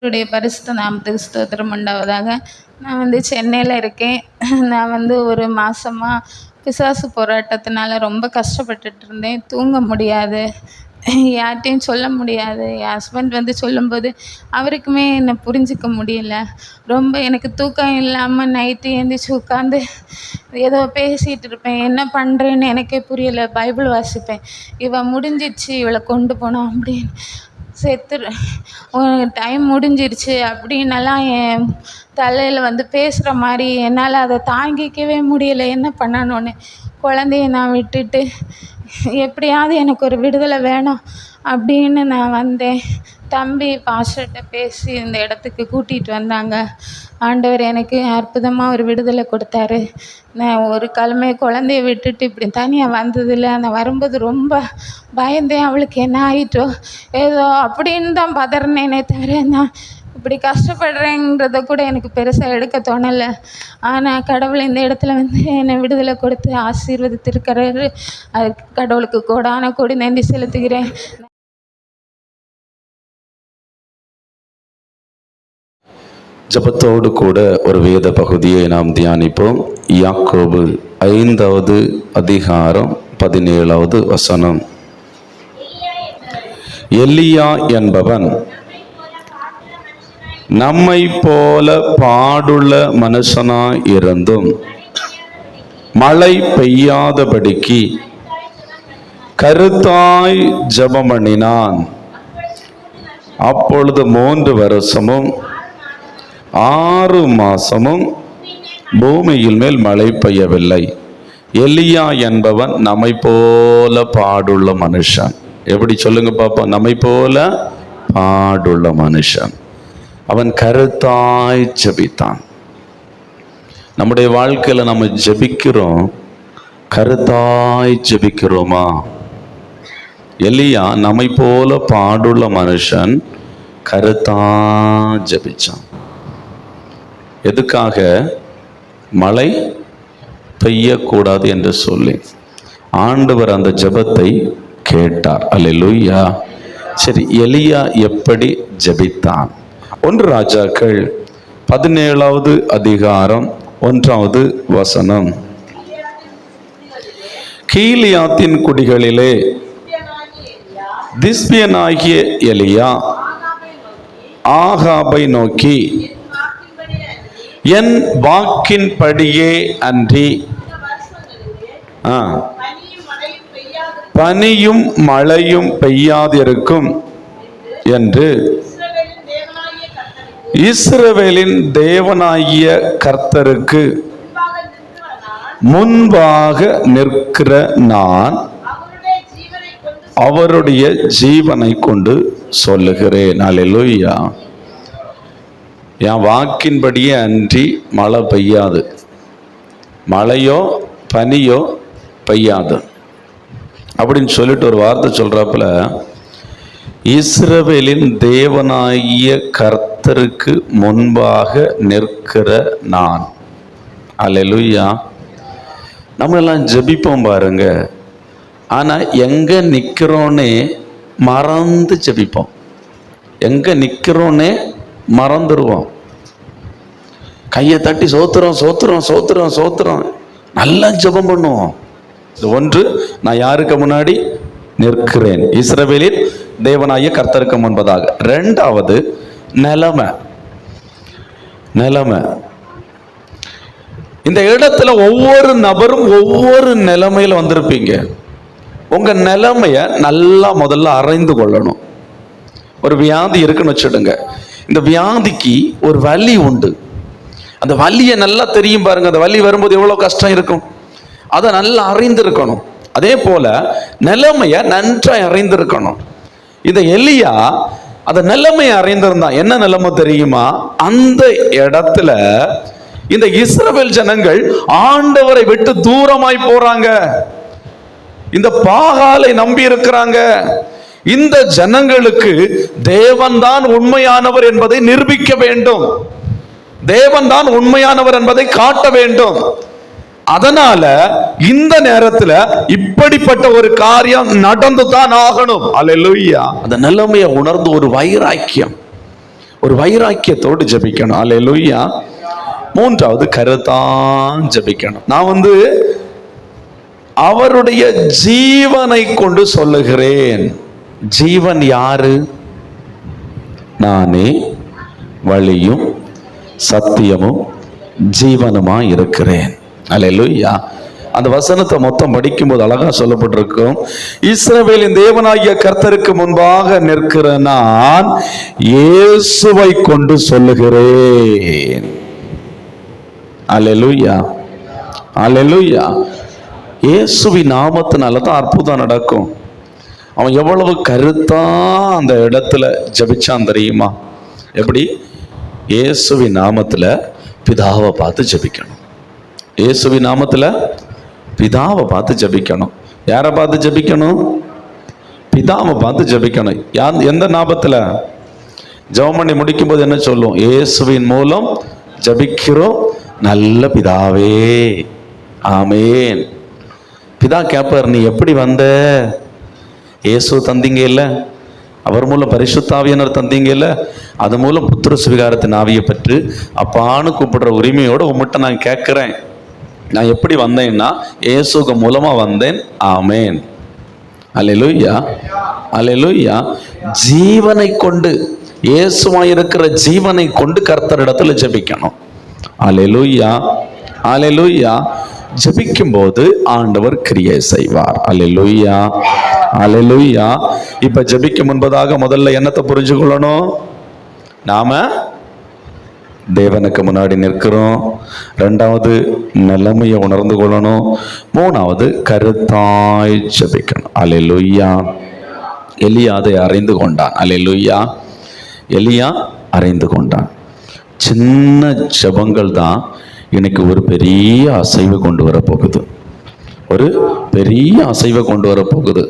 கர்த்தருடைய பரிசுத்த நாமத்துக்கு ஸ்தோத்திரம் உண்டாவதாக. நான் சென்னையில் இருக்கேன். நான் ஒரு மாதமாக பிசாசு போராட்டத்தினால ரொம்ப கஷ்டப்பட்டுட்டு இருந்தேன். தூங்க முடியாது, யார்கிட்டையும் சொல்ல முடியாது. என் ஹஸ்பண்ட் சொல்லும்போது அவருக்குமே என்னை புரிஞ்சிக்க முடியல. ரொம்ப எனக்கு தூக்கம் இல்லாமல் நைட்டு எழுந்திரிச்சி உட்காந்து ஏதோ பேசிகிட்டு இருப்பேன். என்ன பண்ணுறேன்னு எனக்கே புரியலை. பைபிள் வாசிப்பேன். இவள் முடிஞ்சிடுச்சு, இவளை கொண்டு போனோம் அப்படின்னு, செத்துரு டைம் முடிஞ்சிருச்சு அப்படின்னெல்லாம் என் தலையில் பேசுகிற மாதிரி என்னால் அதை தாங்கிக்கவே முடியலை. என்ன பண்ணணும்னு குழந்தைய நான் விட்டுட்டு எப்படியாவது எனக்கு ஒரு விடுதலை வேணும் அப்படின்னு நான் வந்தேன். தம்பி பாஸ்டர்கிட்ட பேசி இந்த இடத்துக்கு கூட்டிகிட்டு வந்தாங்க. ஆண்டவர் எனக்கு அற்புதமாக ஒரு விடுதலை கொடுத்தாரு. நான் ஒரு கிழமை குழந்தைய விட்டுட்டு இப்படி தனியாக வந்ததில்லை. நான் வரும்போது ரொம்ப பயந்தேன், அவளுக்கு என்ன ஆயிட்டோ ஏதோ அப்படின்னு தான் பதறினேனே தவிர நான் இப்படி கஷ்டப்படுறேங்கிறத கூட எனக்கு பெருசாக எடுக்க தோணலை. ஆனால் கடவுள் இந்த இடத்துல என்னை விடுதலை கொடுத்து ஆசீர்வதித்திருக்கிறாரு. அதுக்கு கடவுளுக்கு கோடான கோடி நன்றி செலுத்துகிறேன். ஜபத்தோடு கூட ஒரு வேத பகுதியை நாம் தியானிப்போம். யாக்கோபு 5வது அதிகாரம் 17வது வசனம். எலியா என்பவன் நம்மை போல பாடுள்ள மனுஷனாய் இருந்தும் மழை பெய்யாதபடிக்கு கருத்தாய் ஜெபம் பண்ணினான். அப்பொழுது 3 வருஷமும் 6 மாசமும் பூமியில் மேல் மழை பெய்யவில்லை. எலியா என்பவன் நம்மை போல பாடுள்ள மனுஷன். எப்படி சொல்லுங்க பாப்போம்? நம்மை போல பாடுள்ள மனுஷன். அவன் கருத்தாய் ஜெபித்தான். நம்முடைய வாழ்க்கையில நம்ம ஜெபிக்கிறோம், கருத்தாய் ஜெபிக்கிறோமா? எலியா நம்மை போல பாடுள்ள மனுஷன் கருத்தாய் ஜெபிச்சான். எதுக்காக? மழை பெய்யக்கூடாது என்று சொல்லி ஆண்டவர் அந்த ஜெபத்தை கேட்டார். அல்லேலூயா. சரி, எலியா எப்படி ஜெபித்தான்? 1 ராஜாக்கள் 17வது அதிகாரம் 1வது வசனம். கீலியாத்தின் குடிகளிலே திஸ்பியனாகிய எலியா ஆகாபை நோக்கி, என் வாக்கின்படியே அன்றி பனியும் மழையும் பெய்யாதிருக்கும் என்று இஸ்ரவேலின் தேவனாகிய கர்த்தருக்கு முன்பாக நிற்கிற நான் அவருடைய ஜீவனை கொண்டு சொல்லுகிறேன். அல்லேலூயா. என் வாக்கின்படியே அன்றி மழை பெய்யாது, மழையோ பனியோ பெய்யாது அப்படின்னு சொல்லிட்டு ஒரு வார்த்தை சொல்றாப்புல, இஸ்ரவேலின் தேவனாகிய கர்த்தருக்கு முன்பாக நிற்கிற நான். அல்லேலூயா. நம்ம எல்லாம் ஜெபிப்போம் பாருங்க, ஆனா எங்க நிக்கிறோன்னே மறந்து ஜெபிப்போம். எங்க நிக்கிறோன்னே மறந்துடுவோம். கையை தட்டி சோத்திரம் சோத்திரம் சோத்திரம் சோத்திரம் நல்லா ஜெபம் பண்ணுவோம். ஒன்று, நான் யாருக்கு முன்னாடி நிற்கிறேன்? இஸ்ரவேலின் தேவனாகிய கர்த்தருக்கு முன்பதாக. 2வது நிலைமை. இந்த இடத்துல ஒவ்வொரு நபரும் ஒவ்வொரு நிலைமையில வந்திருப்பீங்க. உங்க நிலைமைய நல்லா முதல்ல அறிந்து கொள்ளணும். ஒரு வியாதி இருக்குன்னு வச்சுடுங்க. இந்த வியாதிக்கு ஒரு வலி உண்டு. அந்த வலியை நல்லா தெரியும் பாருங்க. அந்த வலி வரும்போது எவ்வளவு கஷ்டம் இருக்கும், அதை நல்லா அறிந்திருக்கணும். அதே போல நிலைமைய நன்றாய் அறிந்திருக்கணும். இந்த எலியா அந்த நிலைமையை அறிந்திருந்தான். என்ன நிலைமை தெரியுமா? அந்த இடத்துல இந்த இஸ்ரவேல் ஜனங்கள் ஆண்டவரை விட்டு தூரமாய் போறாங்க. இந்த பாகாலை நம்பி இருக்கிறாங்க. இந்த ஜனங்களுக்கு தேவன் தான் உண்மையானவர் என்பதை நிரூபிக்க வேண்டும். தேவன் தான் உண்மையானவர் என்பதை காட்ட வேண்டும். அதனால இந்த நேரத்துல இப்படிப்பட்ட ஒரு காரியம் நடந்து தான் ஆகணும். அல்லேலூயா. அந்த நிலைமையை உணர்ந்து ஒரு வைராக்கியம், ஒரு வைராக்கியத்தோடு ஜெபிக்கணும். அல்லேலூயா. மூன்றாவது கருத்தான் ஜெபிக்கணும். நான் அவருடைய ஜீவனை கொண்டு சொல்லுகிறேன். ஜீவன் யாரு? நானே வழியும் சத்தியமும் ஜீவனுமா இருக்கிறேன். அல்லேலூயா. அந்த வசனத்தை மொத்தம் படிக்கும்போது அழகா சொல்லப்பட்டிருக்கும், இஸ்ரவேலின் தேவனாகிய கர்த்தருக்கு முன்பாக நிற்கிற நான் இயேசுவை கொண்டு சொல்லுகிறேன். அல்லேலூயா, அல்லேலூயா. இயேசுவின் நாமத்தினால தான் அற்புதம் நடக்கும். அவன் எவ்வளவு கருத்தா அந்த இடத்துல ஜபிச்சான் தெரியுமா? எப்படி? இயேசுவின் நாமத்துல பிதாவை பார்த்து ஜபிக்கணும். இயேசுவின் நாமத்துல பிதாவை பார்த்து ஜபிக்கணும். யாரை பார்த்து ஜபிக்கணும்? பிதாவை பார்த்து ஜபிக்கணும். எந்த நாமத்துல? ஜெபம் பண்ணி முடிக்கும் போது என்ன சொல்லும்? இயேசுவின் மூலம் ஜபிக்கிறோம் நல்ல பிதாவே, ஆமேன். பிதா கேட்பார், நீ எப்படி வந்த? இயேசு தந்தீங்க இல்ல, அவர் மூலம் பரிசுத்த ஆவியானவர் தந்தீங்க இல்ல, அது மூலம் புத்திர சுவிகாரத்தின் ஆவியை பெற்று அப்பான்னு கூப்பிடுற உரிமையோட உம்மிட்ட நான் கேட்கிறேன். நான் எப்படி வந்தேன்னா இயேசுக்கு மூலமா வந்தேன். ஆமேன். அல்லேலூயா, அல்லேலூயா. ஜீவனை கொண்டு, இயேசுவாய் இருக்கிற ஜீவனை கொண்டு கர்த்தரிடத்துல ஜெபிக்கணும். அல்லேலூயா, அல்லேலூயா. ஜெபிக்கும் போது ஆண்டவர் கிரியை செய்வார். அல்லேலூயா, அல்லேலூயா. இப்ப ஜெபிக்க முன்பதாக முதல்ல என்னத்தை புரிஞ்சு கொள்ளணும்? நாம தேவனுக்கு முன்னாடி நிற்கிறோம். ரெண்டாவது நிலைமையை உணர்ந்து கொள்ளணும். மூணாவது கருத்தாய் ஜெபிக்கணும். அல்லேலூயா. எலியா அதை அறிந்து கொண்டான். அல்லேலூயா. எலியா அறிந்து கொண்டான். சின்ன ஜெபங்கள் தான் இன்னைக்கு ஒரு பெரிய அசைவை கொண்டு வர போகுது. ஒரு பெரிய அசைவை கொண்டு வர போகுது.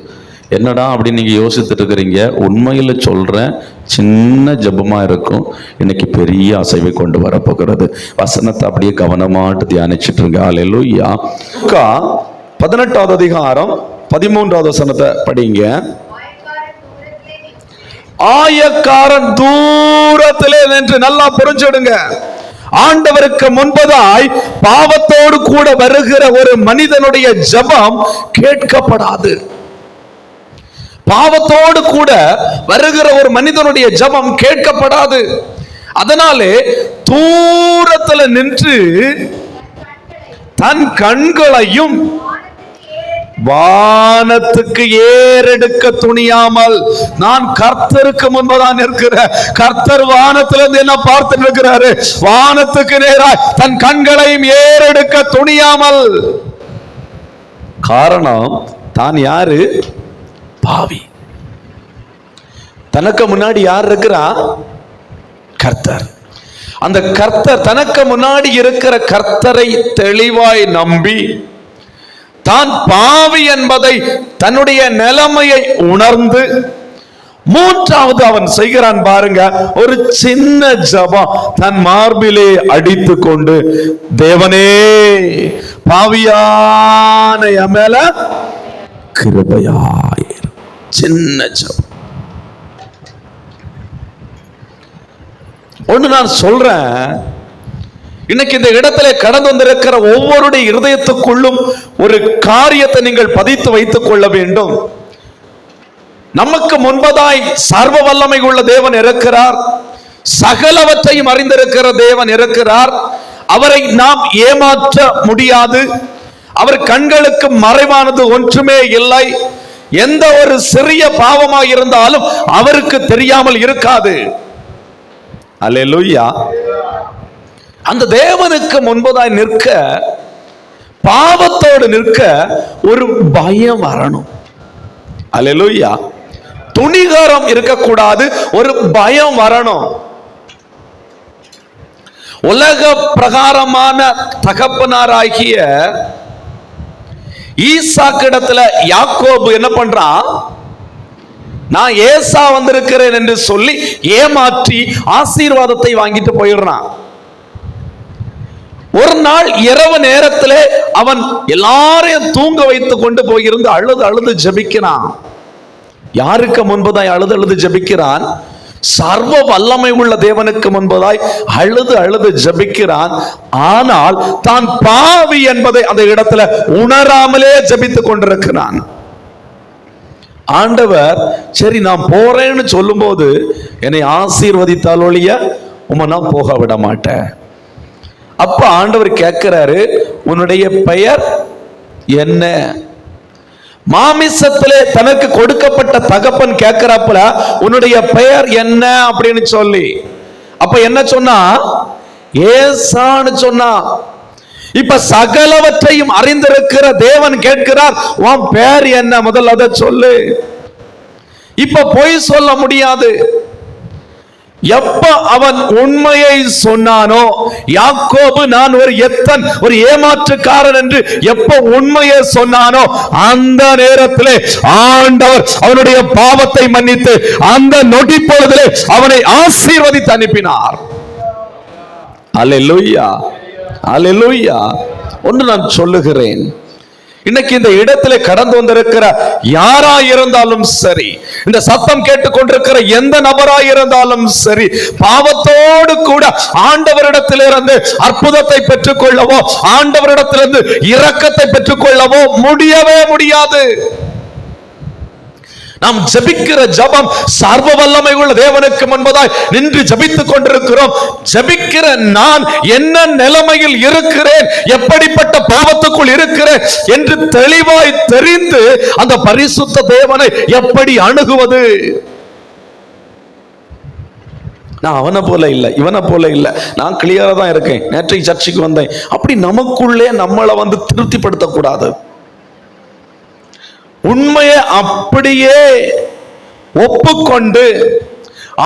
என்னடா அப்படின்னு நீங்க யோசித்துட்டு இருக்கிறீங்க. உண்மையில சொல்றேன், சின்ன ஜெபமா இருக்கும், இன்னைக்கு பெரிய அசைவை கொண்டு வர போகிறது. வசனத்தை அப்படியே கவனமாட்டு தியானிச்சுட்டு இருங்க. அல்லேலூயா. 18வது அதிகாரம் 13வது வசனத்தை படிங்க. ஆயக்காரன் தூரத்திலே நின்று, நல்லா புரிஞ்சிடுங்க, ஆண்டவருக்கு முன்பதாய் பாவத்தோடு கூட வருகிற ஒரு மனிதனுடைய ஜெபம் கேட்கப்படாது. பாவத்தோடு கூட வருகிற ஒரு மனிதனுடைய ஜெபம் கேட்கப்படாது. அதனாலே தூரத்துல நின்று தன் கண்களையும் வானத்துக்கு ஏறெடுக்க துணியாமல், நான் கர்த்தருக்கு முன்பதான் இருக்கிற, கர்த்தர் வானத்திலிருந்து என்ன பார்த்து இருக்கிறாரு, வானத்துக்கு நேராய் தன் கண்களையும் ஏறெடுக்க துணியாமல். காரணம், தான் யாரு? பாவி. தனக்கு முன்னாடி யார் இருக்கிறா? கர்த்தர். அந்த கர்த்தர், தனக்கு முன்னாடி இருக்கிற கர்த்தரை தெளிவாய் நம்பி தான் பாவி என்பதை, தன்னுடைய நிலைமையை உணர்ந்து, மூன்றாவது அவன் செய்கிறான் பாருங்க, ஒரு சின்ன ஜெபம் தன் மார்பிலே அடித்து கொண்டு, தேவனே பாவியான என் மேல கிருபையாயிரு. சின்ன ஜெபம். ஒன்று நான் சொல்றேன், இன்னைக்கு இந்த இடத்துல கடந்து வந்திருக்கிற ஒவ்வொருடைய இருதயத்துக்குள்ளும் ஒரு காரியத்தை நீங்கள் பதித்து வைத்துக் கொள்ள வேண்டும். நமக்கு முன்பதாய் சர்வ வல்லமை உள்ள தேவன் இருக்கிறார். சகலவற்றையும் அறிந்திருக்கிற தேவன் இருக்கிறார். அவரை நாம் ஏமாற்ற முடியாது. அவர் கண்களுக்கு மறைவானது ஒன்றுமே இல்லை. எந்த ஒரு சிறிய பாவமாக இருந்தாலும் அவருக்கு தெரியாமல் இருக்காது. அல்லேலூயா. அந்த தேவனுக்கு முன்பதாய் நிற்க, பாவத்தோடு நிற்க ஒரு பயம் வரணும். அல்லேலூயா. துணிகரம் இருக்கக்கூடாது, ஒரு பயம் வரணும். உலக பிரகாரமான தகப்பனாராகிய ஈசாக்கிடத்துல யாக்கோபு என்ன பண்றான்? நான் ஏசா வந்திருக்கிறேன் என்று சொல்லி ஏமாற்றி ஆசீர்வாதத்தை வாங்கிட்டு போயிடுறான். ஒரு நாள் இரவு நேரத்திலே அவன் எல்லாரையும் தூங்க வைத்து கொண்டு போயிருந்து அழுது அழுது ஜெபிக்கிறான். யாருக்கு முன்பதாய் அழுது அழுது ஜெபிக்கிறான்? சர்வ வல்லமை உள்ள தேவனுக்கு முன்பதாய் அழுது அழுது ஜபிக்கிறான். ஆனால் தான் பாவி என்பதை அந்த இடத்துல உணராமலே ஜபித்துக் கொண்டிருக்கிறான். ஆண்டவர் சரி நான் போறேன்னு சொல்லும் போது என்னை ஆசீர்வதித்தால் ஒழிய உம்மை நான் போக விட மாட்டேன். அப்ப ஆண்டவர் கேட்கிறாரு, உன்னுடைய பெயர் என்ன? மாமிசத்திலே தனக்கு கொடுக்கப்பட்ட தகப்பன் கேட்கிறாப்புல, உன்னுடைய பெயர் என்ன அப்படின்னு சொல்லி. அப்ப என்ன சொன்னா? ஏசான்னு சொன்னா. இப்ப சகலவற்றையும் அறிந்திருக்கிற தேவன் கேட்கிறார், உன் பெயர் என்ன? முதல்ல அதை சொல்லு. இப்ப பொய் சொல்ல முடியாது. எப்ப அவன் உண்மையை சொன்னானோ, யாக்கோபு நான் ஒரு எத்தன், ஒரு ஏமாற்றுக்காரன் என்று எப்ப உண்மையை சொன்னானோ, அந்த நேரத்திலே ஆண்டவர் அவனுடைய பாவத்தை மன்னித்து அந்த நொடி பொழுதிலே அவனை ஆசீர்வதித்து அனுப்பினார். அல்லேலூயா, அல்லேலூயா. ஒன்று நான் சொல்லுகிறேன், இன்னைக்கு இந்த இடத்துல கடந்து வந்திருக்கிற யாரா இருந்தாலும் சரி, இந்த சத்தம் கேட்டுக்கொண்டிருக்கிற எந்த நபராய் இருந்தாலும் சரி, பாவத்தோடு கூட ஆண்டவரிடத்திலிருந்து அற்புதத்தை பெற்றுக்கொள்ளவோ, ஆண்டவரிடத்திலிருந்து இரக்கத்தை பெற்றுக்கொள்ளவோ முடியவே முடியாது. நாம் ஜபிக்கிற ஜபம் சர்வ வல்லமை உள்ள தேவனுக்கு முன்பதாய் நின்று ஜபித்துக் கொண்டிருக்கிறோம். ஜபிக்கிற நான் என்ன நிலைமையில் இருக்கிறேன், எப்படிப்பட்ட பாவத்துக்குள் இருக்கிறேன் என்று தெளிவாய் தெரிந்து அந்த பரிசுத்த தேவனை எப்படி அணுகுவது? நான் அவனை போல இல்லை, இவனை போல இல்லை, நான் கிளியரா தான் இருக்கேன், நேற்றைக்கு சர்ச்சைக்கு வந்தேன், அப்படி நமக்குள்ளே நம்மளை திருப்திப்படுத்தக்கூடாது. உண்மையை அப்படியே ஒப்புக்கொண்டு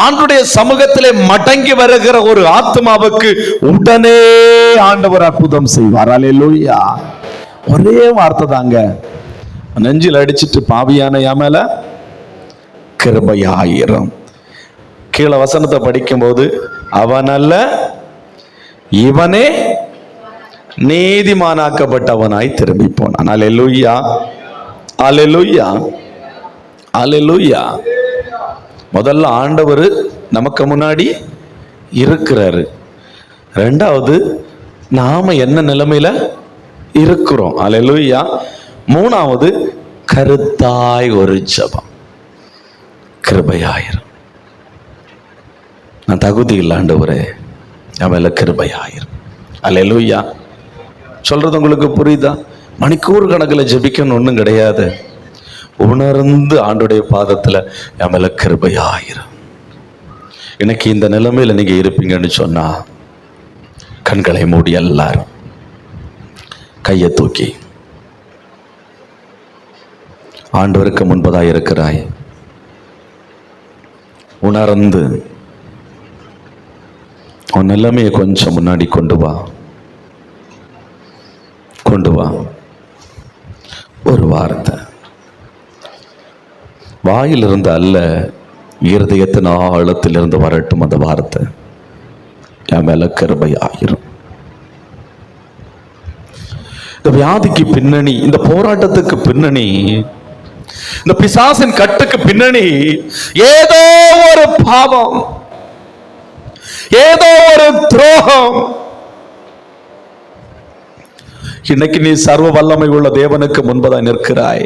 ஆண்டுடைய சமூகத்திலே மடங்கி வருகிற ஒரு ஆத்மாவுக்கு உடனே ஆண்டவர் அற்புதம் செய்வார். அல்லேலூயா. ஒரே வார்த்தை தாங்க, நெஞ்சில் அடிச்சிட்டு பாவியான மேல கிருபையாயிரம். கீழே வசனத்தை படிக்கும் போது, அவனல்ல இவனே நீதிமானாக்கப்பட்டவனாய் திரும்பி போனான். அல்லேலூயா, அல்லேலூயா, அல்லேலூயா. முதல்ல ஆண்டவர் நமக்கு முன்னாடி இருக்கிறாரு. ரெண்டாவது நாம என்ன நிலைமையில இருக்கிறோம். அல்லேலூயா. மூணாவது கருத்தாய் ஒரு ஜெபம், கிருபையாயிரம். நான் தகுதி இல்லை ஆண்டவரே, அவள கிருபையாயிரம். அல்லேலூயா. சொல்றது உங்களுக்கு புரியுதா? மணிக்கூர் கணக்கில் ஜெபிக்கணும் ஒன்றும் கிடையாது. உணர்ந்து ஆண்டுடைய பாதத்தில் எமல கிருபையாயிரம். எனக்கு இந்த நிலைமையில் நீங்க இருப்பீங்கன்னு சொன்னா, கண்களை மூடி எல்லாரும் கையை தூக்கி ஆண்டவருக்கு முன்பதாக இருக்கிறாய், உணர்ந்து உன் நிலைமையை கொஞ்சம் முன்னாடி கொண்டு வா, கொண்டு வா. ஒரு வார்த்தை வாயிலிருந்து அல்ல, இருதயத்தின் ஆழத்திலிருந்து வரட்டும் அந்த வார்த்தை, என் மேல கிருபையாயிரும். இந்த வியாதிக்கு பின்னணி, இந்த போராட்டத்துக்கு பின்னணி, இந்த பிசாசின் கட்டுக்கு பின்னணி ஏதோ ஒரு பாவம், ஏதோ ஒரு துரோகம். இன்னைக்கு நீ சர்வ வல்லமை உள்ள தேவனுக்கு முன்பதாக நிற்கிறாய்.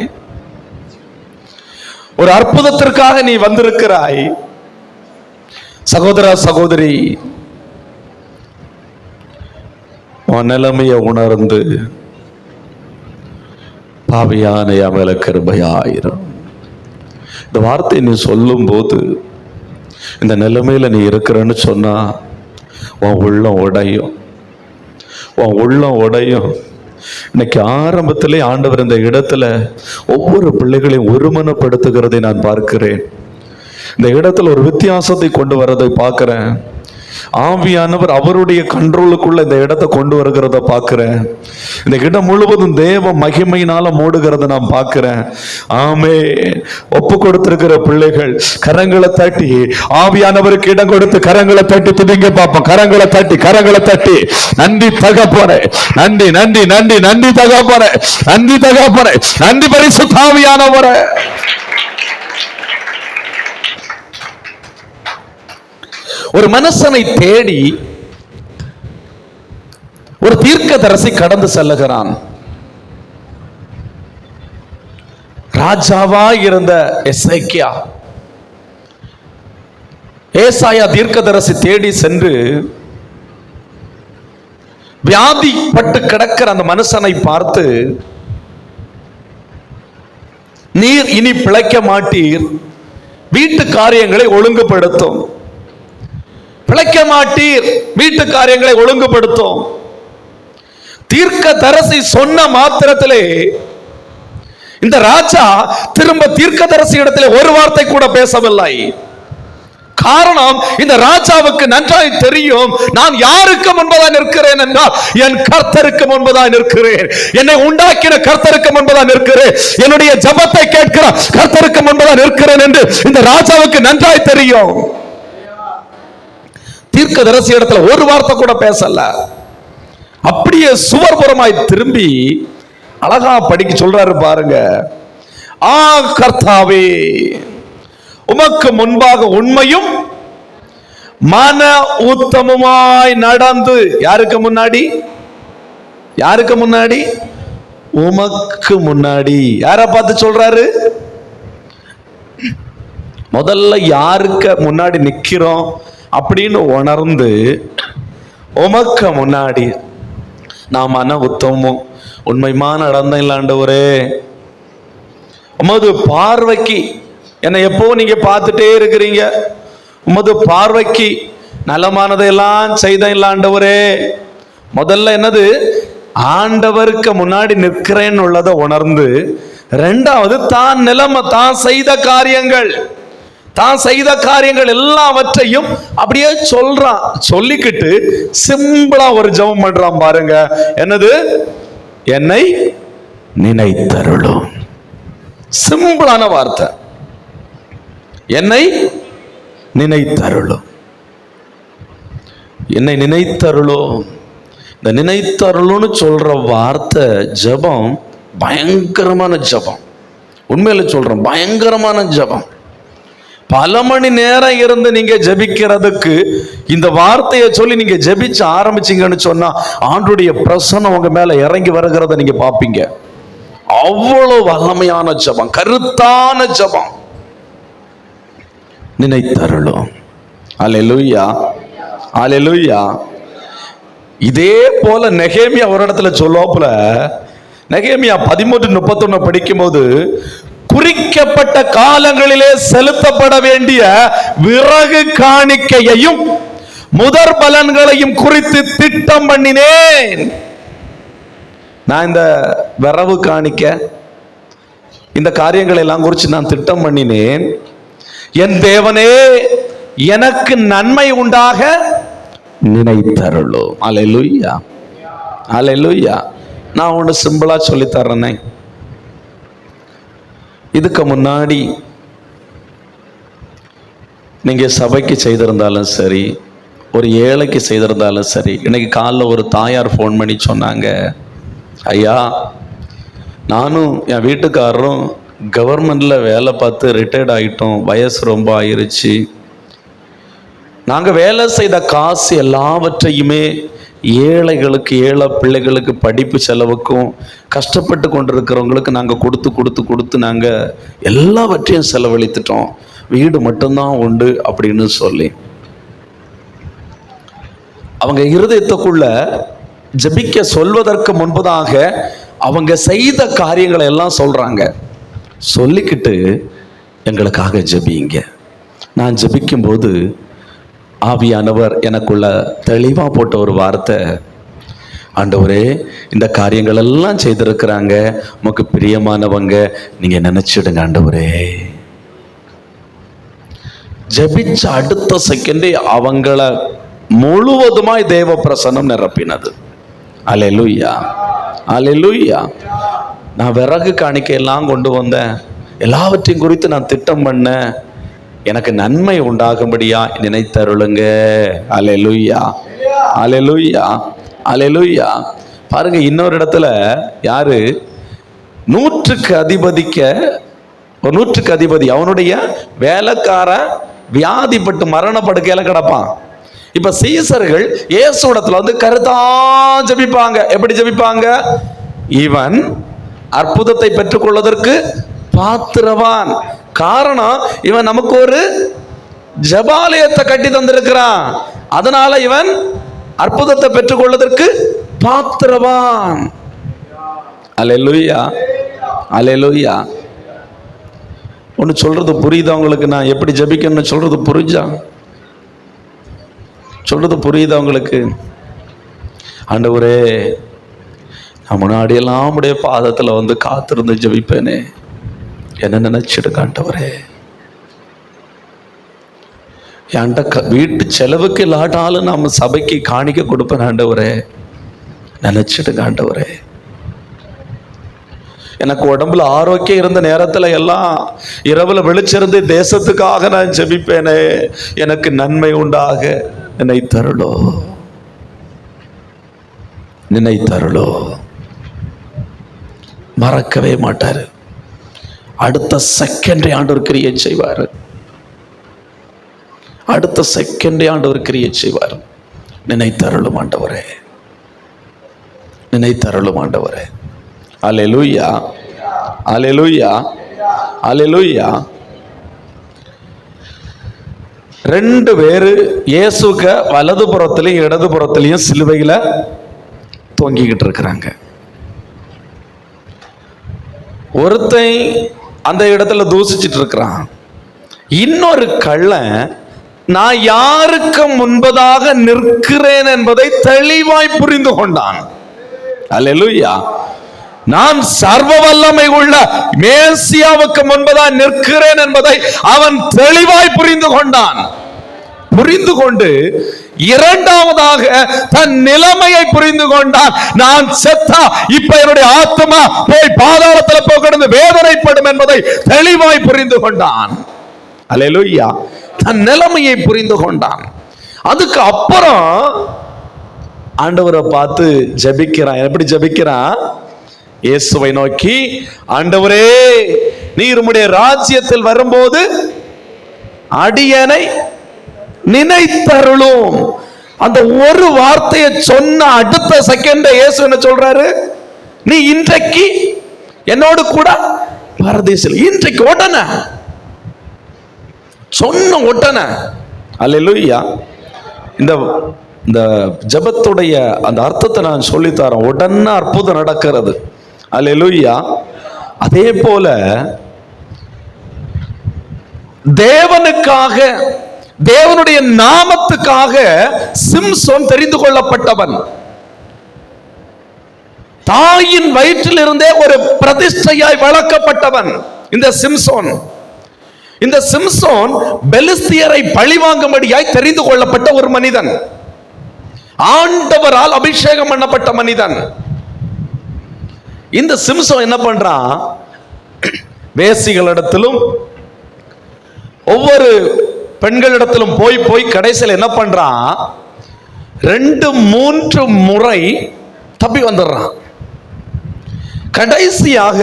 ஒரு அற்புதத்திற்காக நீ வந்திருக்கிறாய். சகோதர சகோதரி, உன் நிலைமையை உணர்ந்து பாவியான மேல கிருபையாயிரும். இந்த வார்த்தை நீ சொல்லும் போது, இந்த நிலைமையில நீ இருக்கிறன்னு சொன்னா, உன் உள்ளம் உடையும், உன் உள்ளம் உடையும். இன்னைக்கு ஆரம்பத்திலே ஆண்டவர் இந்த இடத்துல ஒவ்வொரு பிள்ளைகளையும் ஒருமனப்படுத்துகிறதை நான் பார்க்கிறேன். இந்த இடத்துல ஒரு வித்தியாசத்தை கொண்டு வரதை பார்க்கிறேன். ஆவியானவர் அவருடைய கண்ட்ரோலுக்குள்ள இந்த இடத்தை கொண்டு வருகிறத பார்க்கிறேன். இந்த இடம் முழுவதும் தேவ மகிமையினால மூடுகிறத நான் பார்க்கிறேன். ஆமே. ஒப்பு கொடுத்திருக்கிற பிள்ளைகள் கரங்களை தட்டி ஆவியானவருக்கு இடம் கொடுத்து கரங்களை தட்டி துதிங்க பார்ப்போம். கரங்களை தட்டி, கரங்களை தட்டி, நன்றி தகப்பனே, நன்றி நன்றி நன்றி நன்றி தகப்பனே, நன்றி தகப்பனே, நன்றி பரிசுத்த ஆவியானவரே. ஒரு மனுஷனை தேடி ஒரு தீர்க்கதரிசி கடந்து செல்லுகிறான். ராஜாவா இருந்த எசேக்கியா ஏசாயா தீர்க்கதரிசி தேடி சென்று வியாதிப்பட்டு கிடக்கிற அந்த மனுஷனை பார்த்து, நீர் இனி பிழைக்க மாட்டீர், வீட்டு காரியங்களை ஒழுங்குபடுத்தும். பிழைக்க மாட்டீர், வீட்டு காரியங்களை ஒழுங்குபடுத்தும். தீர்க்கதரிசி சொன்ன மாத்திரத்திலே இந்த ராஜா திரும்ப தீர்க்கதரிசி இடத்திலே ஒரு வார்த்தை கூட பேசவில்லை. காரணம், இந்த ராஜாவுக்கு நன்றாய் தெரியும், நான் யாருக்கு முன்பதாக நிற்கிறேன் என்றால் என் கர்த்தருக்கு முன்பதாக நிற்கிறேன். என்னை உண்டாக்கின கர்த்தருக்கு முன்பதாக நிற்கிறேன். என்னுடைய ஜெபத்தை கேட்கிற கர்த்தருக்கு முன்பதாக நிற்கிறேன் என்று இந்த ராஜாவுக்கு நன்றாய் தெரியும். தீர்க்கதரிசி இடத்துல ஒரு வார்த்தை கூட பேசல. அப்படியே சுவர்புறமாய் திரும்பி அழகா படிக்க சொல்றாரு பாருங்க. ஆ கர்த்தாவே, உமக்கு முன்பாக உண்மையும் மன உத்தமமாய் நடந்து, யாருக்கு முன்னாடி? யாருக்கு முன்னாடி? உமக்கு முன்னாடி. யார பார்த்து சொல்றாரு? முதல்ல யாருக்கு முன்னாடி நிக்கிறோம் அப்படின்னு உணர்ந்து, உமக்கு முன்னாடி நான் மன உத்தமமும் உண்மையுமான நடந்தேன் இல்லாண்டவரே. உமது பார்வைக்கு என்னை எப்போ நீங்க பார்த்துட்டே இருக்கிறீங்க. உமது பார்வைக்கு நலமானதையெல்லாம் செய்த இல்லாண்டவரே. முதல்ல என்னது? ஆண்டவருக்கு முன்னாடி நிற்கிறேன்னு உள்ளதை உணர்ந்து, ரெண்டாவது தான் நிலைமை, தான் செய்த காரியங்கள் எல்லாவற்றையும் அப்படியே சொல்றான். சொல்லிக்கிட்டு சிம்பிளா ஒரு ஜெபம் பண்றான் பாருங்க. என்னது? என்னை நினைத்தருளும். சிம்பிளான வார்த்தை, என்னை நினைத்தருளும், என்னை நினைத்தருளும். இந்த நினைத்தருளும்னு சொல்ற வார்த்தை ஜெபம் பயங்கரமான ஜெபம். உண்மையில சொல்றேன், பயங்கரமான ஜெபம். பல மணி நேரம் இருந்து நீங்க ஜெபிக்கிறதுக்கு இந்த வார்த்தையை சொல்லி நீங்க ஜெபிச்சு ஆரம்பிச்சீங்கன்னு சொன்னா ஆண்டவருடைய பிரசன்னம் உங்க மேல இறங்கி வருகிறத நீங்க பாப்பீங்க. அவ்வளவு வல்லமையான ஜெபம், கருத்தான ஜெபம். நினைத்தருளும். அல்லேலூயா, அல்லேலூயா. இதே போல நெகேமியா ஒரு இடத்துல சொல்லுவாப்புல, நெகேமியா 13:31 படிக்கும்போது, குறிக்கப்பட்ட காலங்களிலே செலுத்தப்பட வேண்டிய விறகு காணிக்கையையும் முதற் பலன்களையும் குறித்து திட்டம் பண்ணினேன். நான் இந்த விறகு காணிக்க, இந்த காரியங்களை எல்லாம் குறித்து நான் திட்டம் பண்ணினேன். என் தேவனே, எனக்கு நன்மை உண்டாக நினைத்தருளும். அல்லேலூயா, அல்லேலூயா. நான் ஒன்று சிம்பிளா சொல்லி தர்றேனே. இதுக்கு முன்னாடி நீங்க சபைக்கு செய்திருந்தாலும் சரி, ஒரு ஏழைக்கு செய்திருந்தாலும் சரி, இன்னைக்கு காலைல ஒரு தாயார் ஃபோன் பண்ணி சொன்னாங்க, ஐயா, நானும் என் வீட்டுக்காரரும் கவர்மெண்ட்ல வேலை பார்த்து ரிட்டையர்ட் ஆகிட்டோம், வயசு ரொம்ப ஆயிருச்சு. நாங்கள் வேலை செய்த காசு எல்லாவற்றையுமே ஏழைகளுக்கு, ஏழை பிள்ளைகளுக்கு படிப்பு செலவுக்கும், கஷ்டப்பட்டு கொண்டிருக்கிறவங்களுக்கு நாங்கள் கொடுத்து நாங்கள் எல்லாவற்றையும் செலவழித்துட்டோம், வீடு மட்டும்தான் உண்டு அப்படின்னு சொல்லி அவங்க இருதயத்துக்குள்ள ஜெபிக்க சொல்வதற்கு முன்பதாக அவங்க செய்த காரியங்களை எல்லாம் சொல்றாங்க. சொல்லிக்கிட்டு எங்களுக்காக ஜெபிங்க. நான் ஜெபிக்கும்போது ஆவியானவர் எனக்குள்ள தெளிவாக போட்ட ஒரு வார்த்தை, ஆண்டவரே, இந்த காரியங்கள் எல்லாம் செய்திருக்கிறாங்க, உமக்கு பிரியமானவங்க, நீங்க நினைச்சிடுங்க ஆண்டவரே. ஜெபிச்ச அடுத்த செகண்டே அவங்கள முழுவதுமாய் தேவ பிரசன்னம் நிரப்பினது. அல்லேலூயா, அல்லேலூயா. நான் விறகு காணிக்கையெல்லாம் கொண்டு வந்தேன், எல்லாவற்றையும் குறித்து நான் திட்டம் பண்ணேன், எனக்கு நன்மை உண்டாகும்படியா நினைத்தருளுங்க. அல்லேலூயா, அல்லேலூயா, அல்லேலூயா. பாருங்க, இன்னொரு இடத்துல யாரு? 100க்கு அதிபதி அவனுடைய வேலைக்கார வியாதிப்பட்டு மரணப்படுக்கையில கிடப்பான். இப்ப சீசர்கள் இயேசுவிடத்துல வந்து கருத்தா ஜெபிப்பாங்க. எப்படி ஜெபிப்பாங்க? இவன் அற்புதத்தை பெற்றுக்கொள்வதற்கு பாத்திரவான். காரணம், இவன் நமக்கு ஒரு ஜபாலயத்தை கட்டி தந்திருக்கிறான், அதனால இவன் அற்புதத்தை பெற்றுக்கொள்வதற்கு பாத்திரவான். அல்லேலூயா, அல்லேலூயா. ஒன்று சொல்றது புரியுதா உங்களுக்கு? நான் எப்படி ஜெபிக்கணும்னு சொல்றது புரிஞ்சா? சொல்றது புரியுதா உங்களுக்கு? ஆண்டவரே, நான் முன்னாடியெல்லாம் உடைய பாதத்துல வந்து காத்திருந்து ஜெபிப்பேனே, என்ன நினைச்சிடுங்க ஆண்டவரே. என்கிட்ட வீட்டு செலவுக்கு இல்லாட்டாலும் நாம சபைக்கு காணிக்க கொடுப்பேன் ஆண்டவரே, நினைச்சிடுங்க ஆண்டவரே. எனக்கு உடம்புல ஆரோக்கியம் இருந்த நேரத்துல எல்லாம் இரவுல விழிச்சிருந்து தேசத்துக்காக நான் ஜெபிப்பேனே, எனக்கு நன்மை உண்டாக நினைத்தருளோ, நினைத்தருளோ. மறக்கவே மாட்டாரு. அடுத்த செகண்டே ஆண்டவர் கிரியை செய்வார். அடுத்த செகண்டே ஆண்டவர் கிரியை செய்வார். நினைத்தருளும் ஆண்டவரே, நினைத்தருளும் ஆண்டவரே. அல்லேலூயா, அல்லேலூயா, அல்லேலூயா. ரெண்டு பேரு இயேசுக்கு வலது புறத்திலையும் இடது புறத்திலையும் சிலுவையில தொங்கிக்கிட்டு இருக்கிறாங்க. ஒருத்தன் அந்த இடத்துல தூசிச்சிட்டு இருக்கிறான். இன்னொரு கள்ளன் நான் யாருக்கு முன்பதாக நிற்கிறேன் என்பதை தெளிவாய் புரிந்து கொண்டான். அல்லேலூயா. நான் சர்வ வல்லமை உள்ள மேசியாவுக்கு முன்பதாக நிற்கிறேன் என்பதை அவன் தெளிவாய் புரிந்து கொண்டான். புரிந்து கொண்டு இரண்டாவதாக தன் நிலைமையை புரிந்து கொண்டான். நான் செத்தா இப்ப என்னுடைய ஆத்மா போய் பாதாளத்தில் போய் கிடந்து வேதனைப்படும் என்பதை தெளிவாய் புரிந்து கொண்டான். அல்லேலூயா. தன் நிலைமையை புரிந்து கொண்டான். அதுக்கு அப்புறம் ஆண்டவரை பார்த்து ஜெபிக்கிறான். எப்படி ஜெபிக்கிறான்? இயேசுவை நோக்கி, ஆண்டவரே, நீர் உம்முடைய ராஜ்யத்தில் வரும்போது அடியனை நினைத்தருளும். அந்த ஒரு வார்த்தையை சொன்ன அடுத்த செகண்ட் இயேசு என்ன சொல்றாரு? நீ இன்றைக்கு என்னோடு கூட பரதேசில். இன்றைக்கு உடனே சொன்ன உடனே. அல்லேலூயா. இந்த ஜெபத்துடைய அந்த அர்த்தத்தை நான் சொல்லித்தரேன். உடனே அற்புதம் நடக்கிறது. அல்லேலூயா. அதே போல தேவனுக்காக, தேவனுடைய நாமத்துக்காக சிம்சோன் தெரிந்து கொள்ளப்பட்டவன். தாயின் வயிற்றில் இருந்தே ஒரு பிரதிஷ்டையாய் வளர்க்கப்பட்டவன் இந்த சிம்சோன். இந்த சிம்சோன் பெலிஸ்தியரை பழிவாங்கும்படியாய் தெரிந்து கொள்ளப்பட்ட ஒரு மனிதன், ஆண்டவரால் அபிஷேகம் பண்ணப்பட்ட மனிதன். இந்த சிம்சோன் என்ன பண்றான்? வேசிகளிடத்திலும் ஒவ்வொரு பெண்களிடத்திலும் போய் போய் கடைசியில் என்ன பண்றான்? 2-3 முறை தப்பி வந்துடுறான். கடைசியாக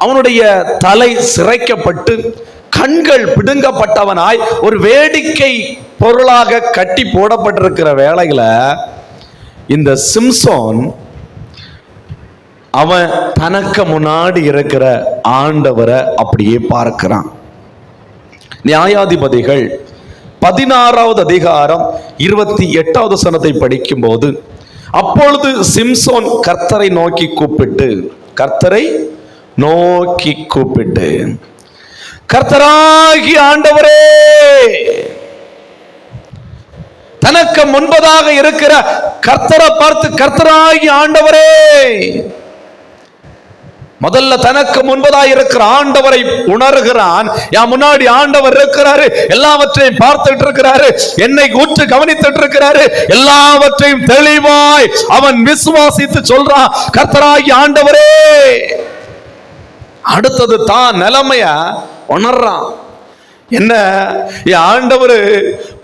அவனுடைய தலை சிரைக்கப்பட்டு கண்கள் பிடுங்கப்பட்டவனாய் ஒரு வேடிக்கை பொருளாக கட்டி போடப்பட்டிருக்கிற வேளையில இந்த சிம்சோன் அவன் தனக்கு முன்னாடி இருக்கிற ஆண்டவரை அப்படியே பார்க்கிறான். நியாயாதிபதிகள் 16வது அதிகாரம் 28வது வசனத்தை படிக்கும் போது, அப்பொழுது சிம்சோன் கர்த்தரை நோக்கி கூப்பிட்டு, கர்த்தரை நோக்கி கூப்பிட்டு, கர்த்தராகிய ஆண்டவரே, தனக்கு முன்பதாக இருக்கிற கர்த்தரை பார்த்து, கர்த்தராகிய ஆண்டவரே. முதல்ல தனக்கு முன்பதாக இருக்கிற ஆண்டவரை உணர்கிறான். என் முன்னாடி ஆண்டவர் இருக்கிறாரு, எல்லாவற்றையும் பார்த்துட்டு இருக்கிறாரு, என்னை உற்று கவனித்துட்டு இருக்கிறாரு. எல்லாவற்றையும் தெளிவாய் அவன் விசுவாசித்து சொல்றான், கர்த்தராகிய ஆண்டவரே. அடுத்தது தான் நிலைமைய உணர்றான். என்ன, ஆண்டவர்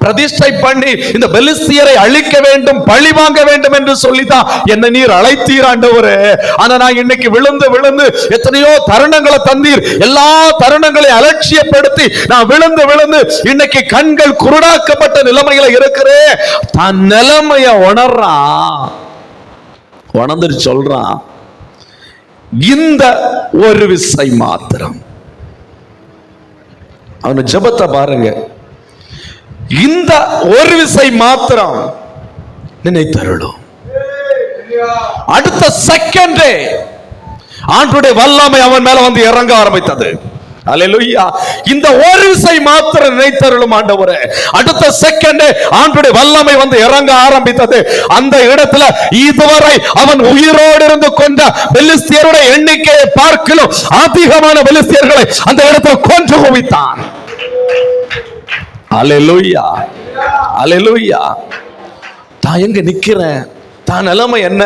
பிரதிஷ்டை பண்ணி இந்த பெலிஸ்தியரை அழிக்க வேண்டும், பழி வாங்க வேண்டும் என்று சொல்லிதான் என்ன நீர் அழைத்தீர் ஆண்டவரே. ஆனா நான் இன்னைக்கு விழுந்து விழுந்து எத்தனையோ தருணங்களை தந்தீர், எல்லா தருணங்களை அலட்சியப்படுத்தி நான் விழுந்து விழுந்து இன்னைக்கு கண்கள் குருடாக்கப்பட்ட நிலைமையில இருக்கிறேன். தான் நிலைமைய உணர்றான், உணர்ந்து சொல்றான், இந்த ஒரு விசை மாத்திரம். அவன ஜெபத்தை பாருங்க, இந்த ஒரு விசை மாத்திரம் நினைத்தருளும். அடுத்த செகண்டே ஆண்டவருடைய வல்லமை அவன் மேல வந்து இறங்க ஆரம்பித்தது. அல்லேலூயா. இந்த ஒரு விசை மாத்திரம் நினைத்தருளும் ஆண்டவரே. அடுத்த செகண்டே ஆண்டவருடைய வல்லமை வந்து இறங்க ஆரம்பித்தது. அந்த இடத்துல இதுவரை அவன் உயிரோடு இருந்து கொண்ட பெலிஸ்தியருடைய எண்ணிக்கையை பார்க்கலும் அதிகமான பெலிஸ்தியர்களை அந்த இடத்துல கொன்று குவித்தான். அல்லேலூயா, அல்லேலூயா. நான் எங்க நிக்கிறேன், தான் நிலைமை என்ன,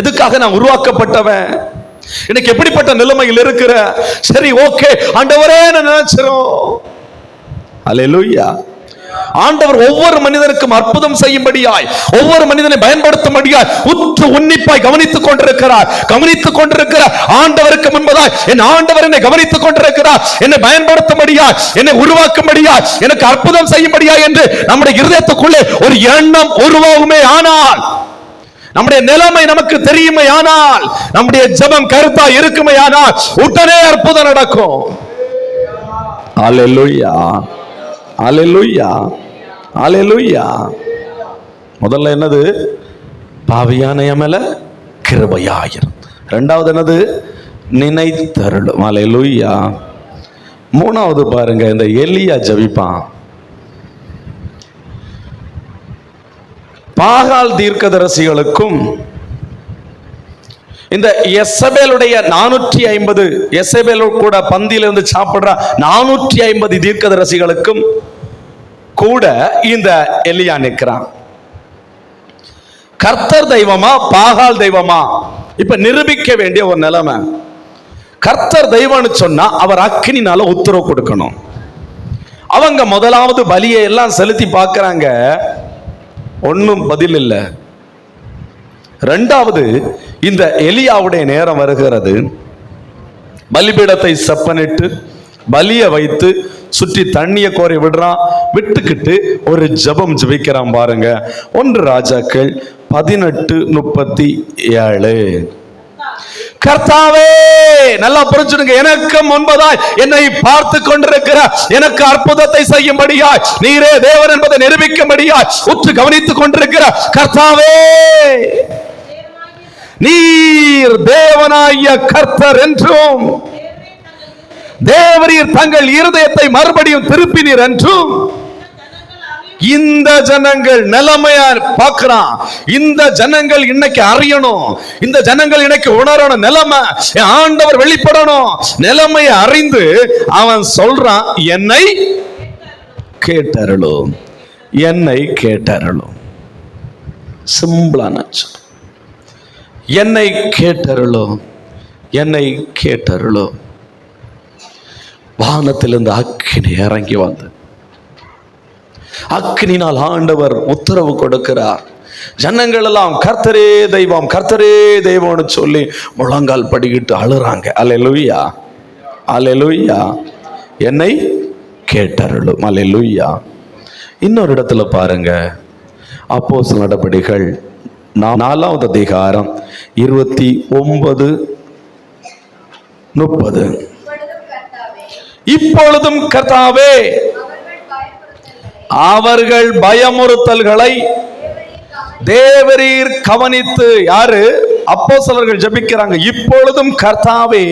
எதுக்காக நான் உருவாக்கப்பட்டவன், எனக்கு எப்படிப்பட்ட நிலைமையில் இருக்கிற, சரி ஓகே ஆண்டவரே நினைச்சிரும். அல்லேலூயா. ஆண்டவர் ஒவ்வொரு மனிதனுக்கும் அற்புதம் செய்யும்படியாய், ஒவ்வொரு மனிதனை பயன்படுத்தும்படியாய் உற்று உன்னிப்பாய் கவனித்துக் கொண்டிருக்கிறார். ஆண்டவருக்கு முன்பதாய் என் ஆண்டவர் என்னை கவனித்துக் கொண்டிருக்கிறார், என்னை பயன்படுத்தும்படியாய், என்னை உருவாக்கும்படியாய், எனக்கு அற்புதம் செய்யும்படியாய் என்று நம்முடைய இருதயத்துக்குள்ளே ஒரு எண்ணம் உருவாகுமே ஆனால், நம்முடைய நிலைமை நமக்கு தெரியுமே ஆனால், நம்முடைய ஜெபம் கருத்தா இருக்குமே ஆனால் உடனே அற்புதம் நடக்கும். அல்லேலூயா, அல்லேலூயா, அல்லேலூயா. முதல்ல என்னது? பாவியான மேல கிருபையாயிரும். இரண்டாவது என்னது? நினைத்தருளும். அல்லேலூயா. மூணாவது பாருங்க, இந்த எலியா ஜெபிப்பான். பாகால் தீர்க்கதரிசிகளுக்கும் இந்த எசபேலுடைய 450 எசபேல் கூட பந்தியிலிருந்து சாப்பிடுற 450 தீர்க்கதரிசிகளுக்கும் கூட இந்த எலியா நிற்கிறான். கர்த்தர் தெய்வமா பாகால் தெய்வமா இப்ப நிரூபிக்க வேண்டிய ஒரு நிலைமை. கர்த்தர் தெய்வம்னு சொன்னா அவர் அக்கினினால உத்தரவு கொடுக்கணும். அவங்க முதலாவது பலியை எல்லாம் செலுத்தி பார்க்கறாங்க, ஒன்னும் பதில் இல்லை. ரெண்டாவது, இந்த எலியாவுடைய நேரம் வருகிறது. பலிபீடத்தை செப்பனிட்டு பலிய வைத்து சுற்றி தண்ணிய கோரி விடுறான். விட்டுக்கிட்டு ஒரு ஜெபம் ஜெபிக்கிறான் பாருங்க. 1 ராஜாக்கள் 18:37. கர்த்தாவே, நல்லா புரிஞ்சுடுங்க, எனக்கு முன்பதாய் என்னை பார்த்து கொண்டிருக்கிற, எனக்கு அற்புதத்தை செய்யும்படியாய், நீரே தேவன் என்பதை நிரூபிக்கும்படியாய் உற்று கவனித்துக் கொண்டிருக்கிற கர்த்தாவே, நீர் தேவனாகிய கர்த்தர் என்றும் தேவரீர் தங்கள் இருதயத்தை மறுபடியும் திருப்பினீர் என்றும் இந்த ஜனங்கள் நிலைமையா பார்க்கிறான். இந்த ஜனங்கள் இன்னைக்கு அறியணும், இந்த ஜனங்கள் இன்னைக்கு உணரணும், நிலைமை ஆண்டவர் வெளிப்படணும். நிலைமையை அறிந்து அவன் சொல்றான், என்னை கேட்டருளும், என்னை கேட்டருளும். சிம்பிளான என்னை கேட்டருளும், என்னை கேட்டருளும். வானத்திலிருந்து அக்கினி இறங்கி வந்து அக்கினினால் ஆண்டவர் உத்தரவு கொடுக்கிறார். ஜனங்கள் எல்லாம் கர்த்தரே தெய்வம், கர்த்தரே தெய்வம்னு சொல்லி முழங்கால் படிக்கிட்டு அழுறாங்க. அல்லேலூயா, அல்லேலூயா. என்னை கேட்டருளும். அல்லேலூயா. இன்னொரு இடத்துல பாருங்க, அப்போஸ்தலர் நடபடிகள் 4வது அதிகாரம் 29-30. இப்பொழுதும் கர்த்தாவே, அவர்கள் பயமுறுத்தல்களை தேவரீர் கவனித்து. யாரு? அப்போஸ்தலர்கள் ஜெபிக்கிறாங்க. இப்பொழுதும் கர்த்தாவே,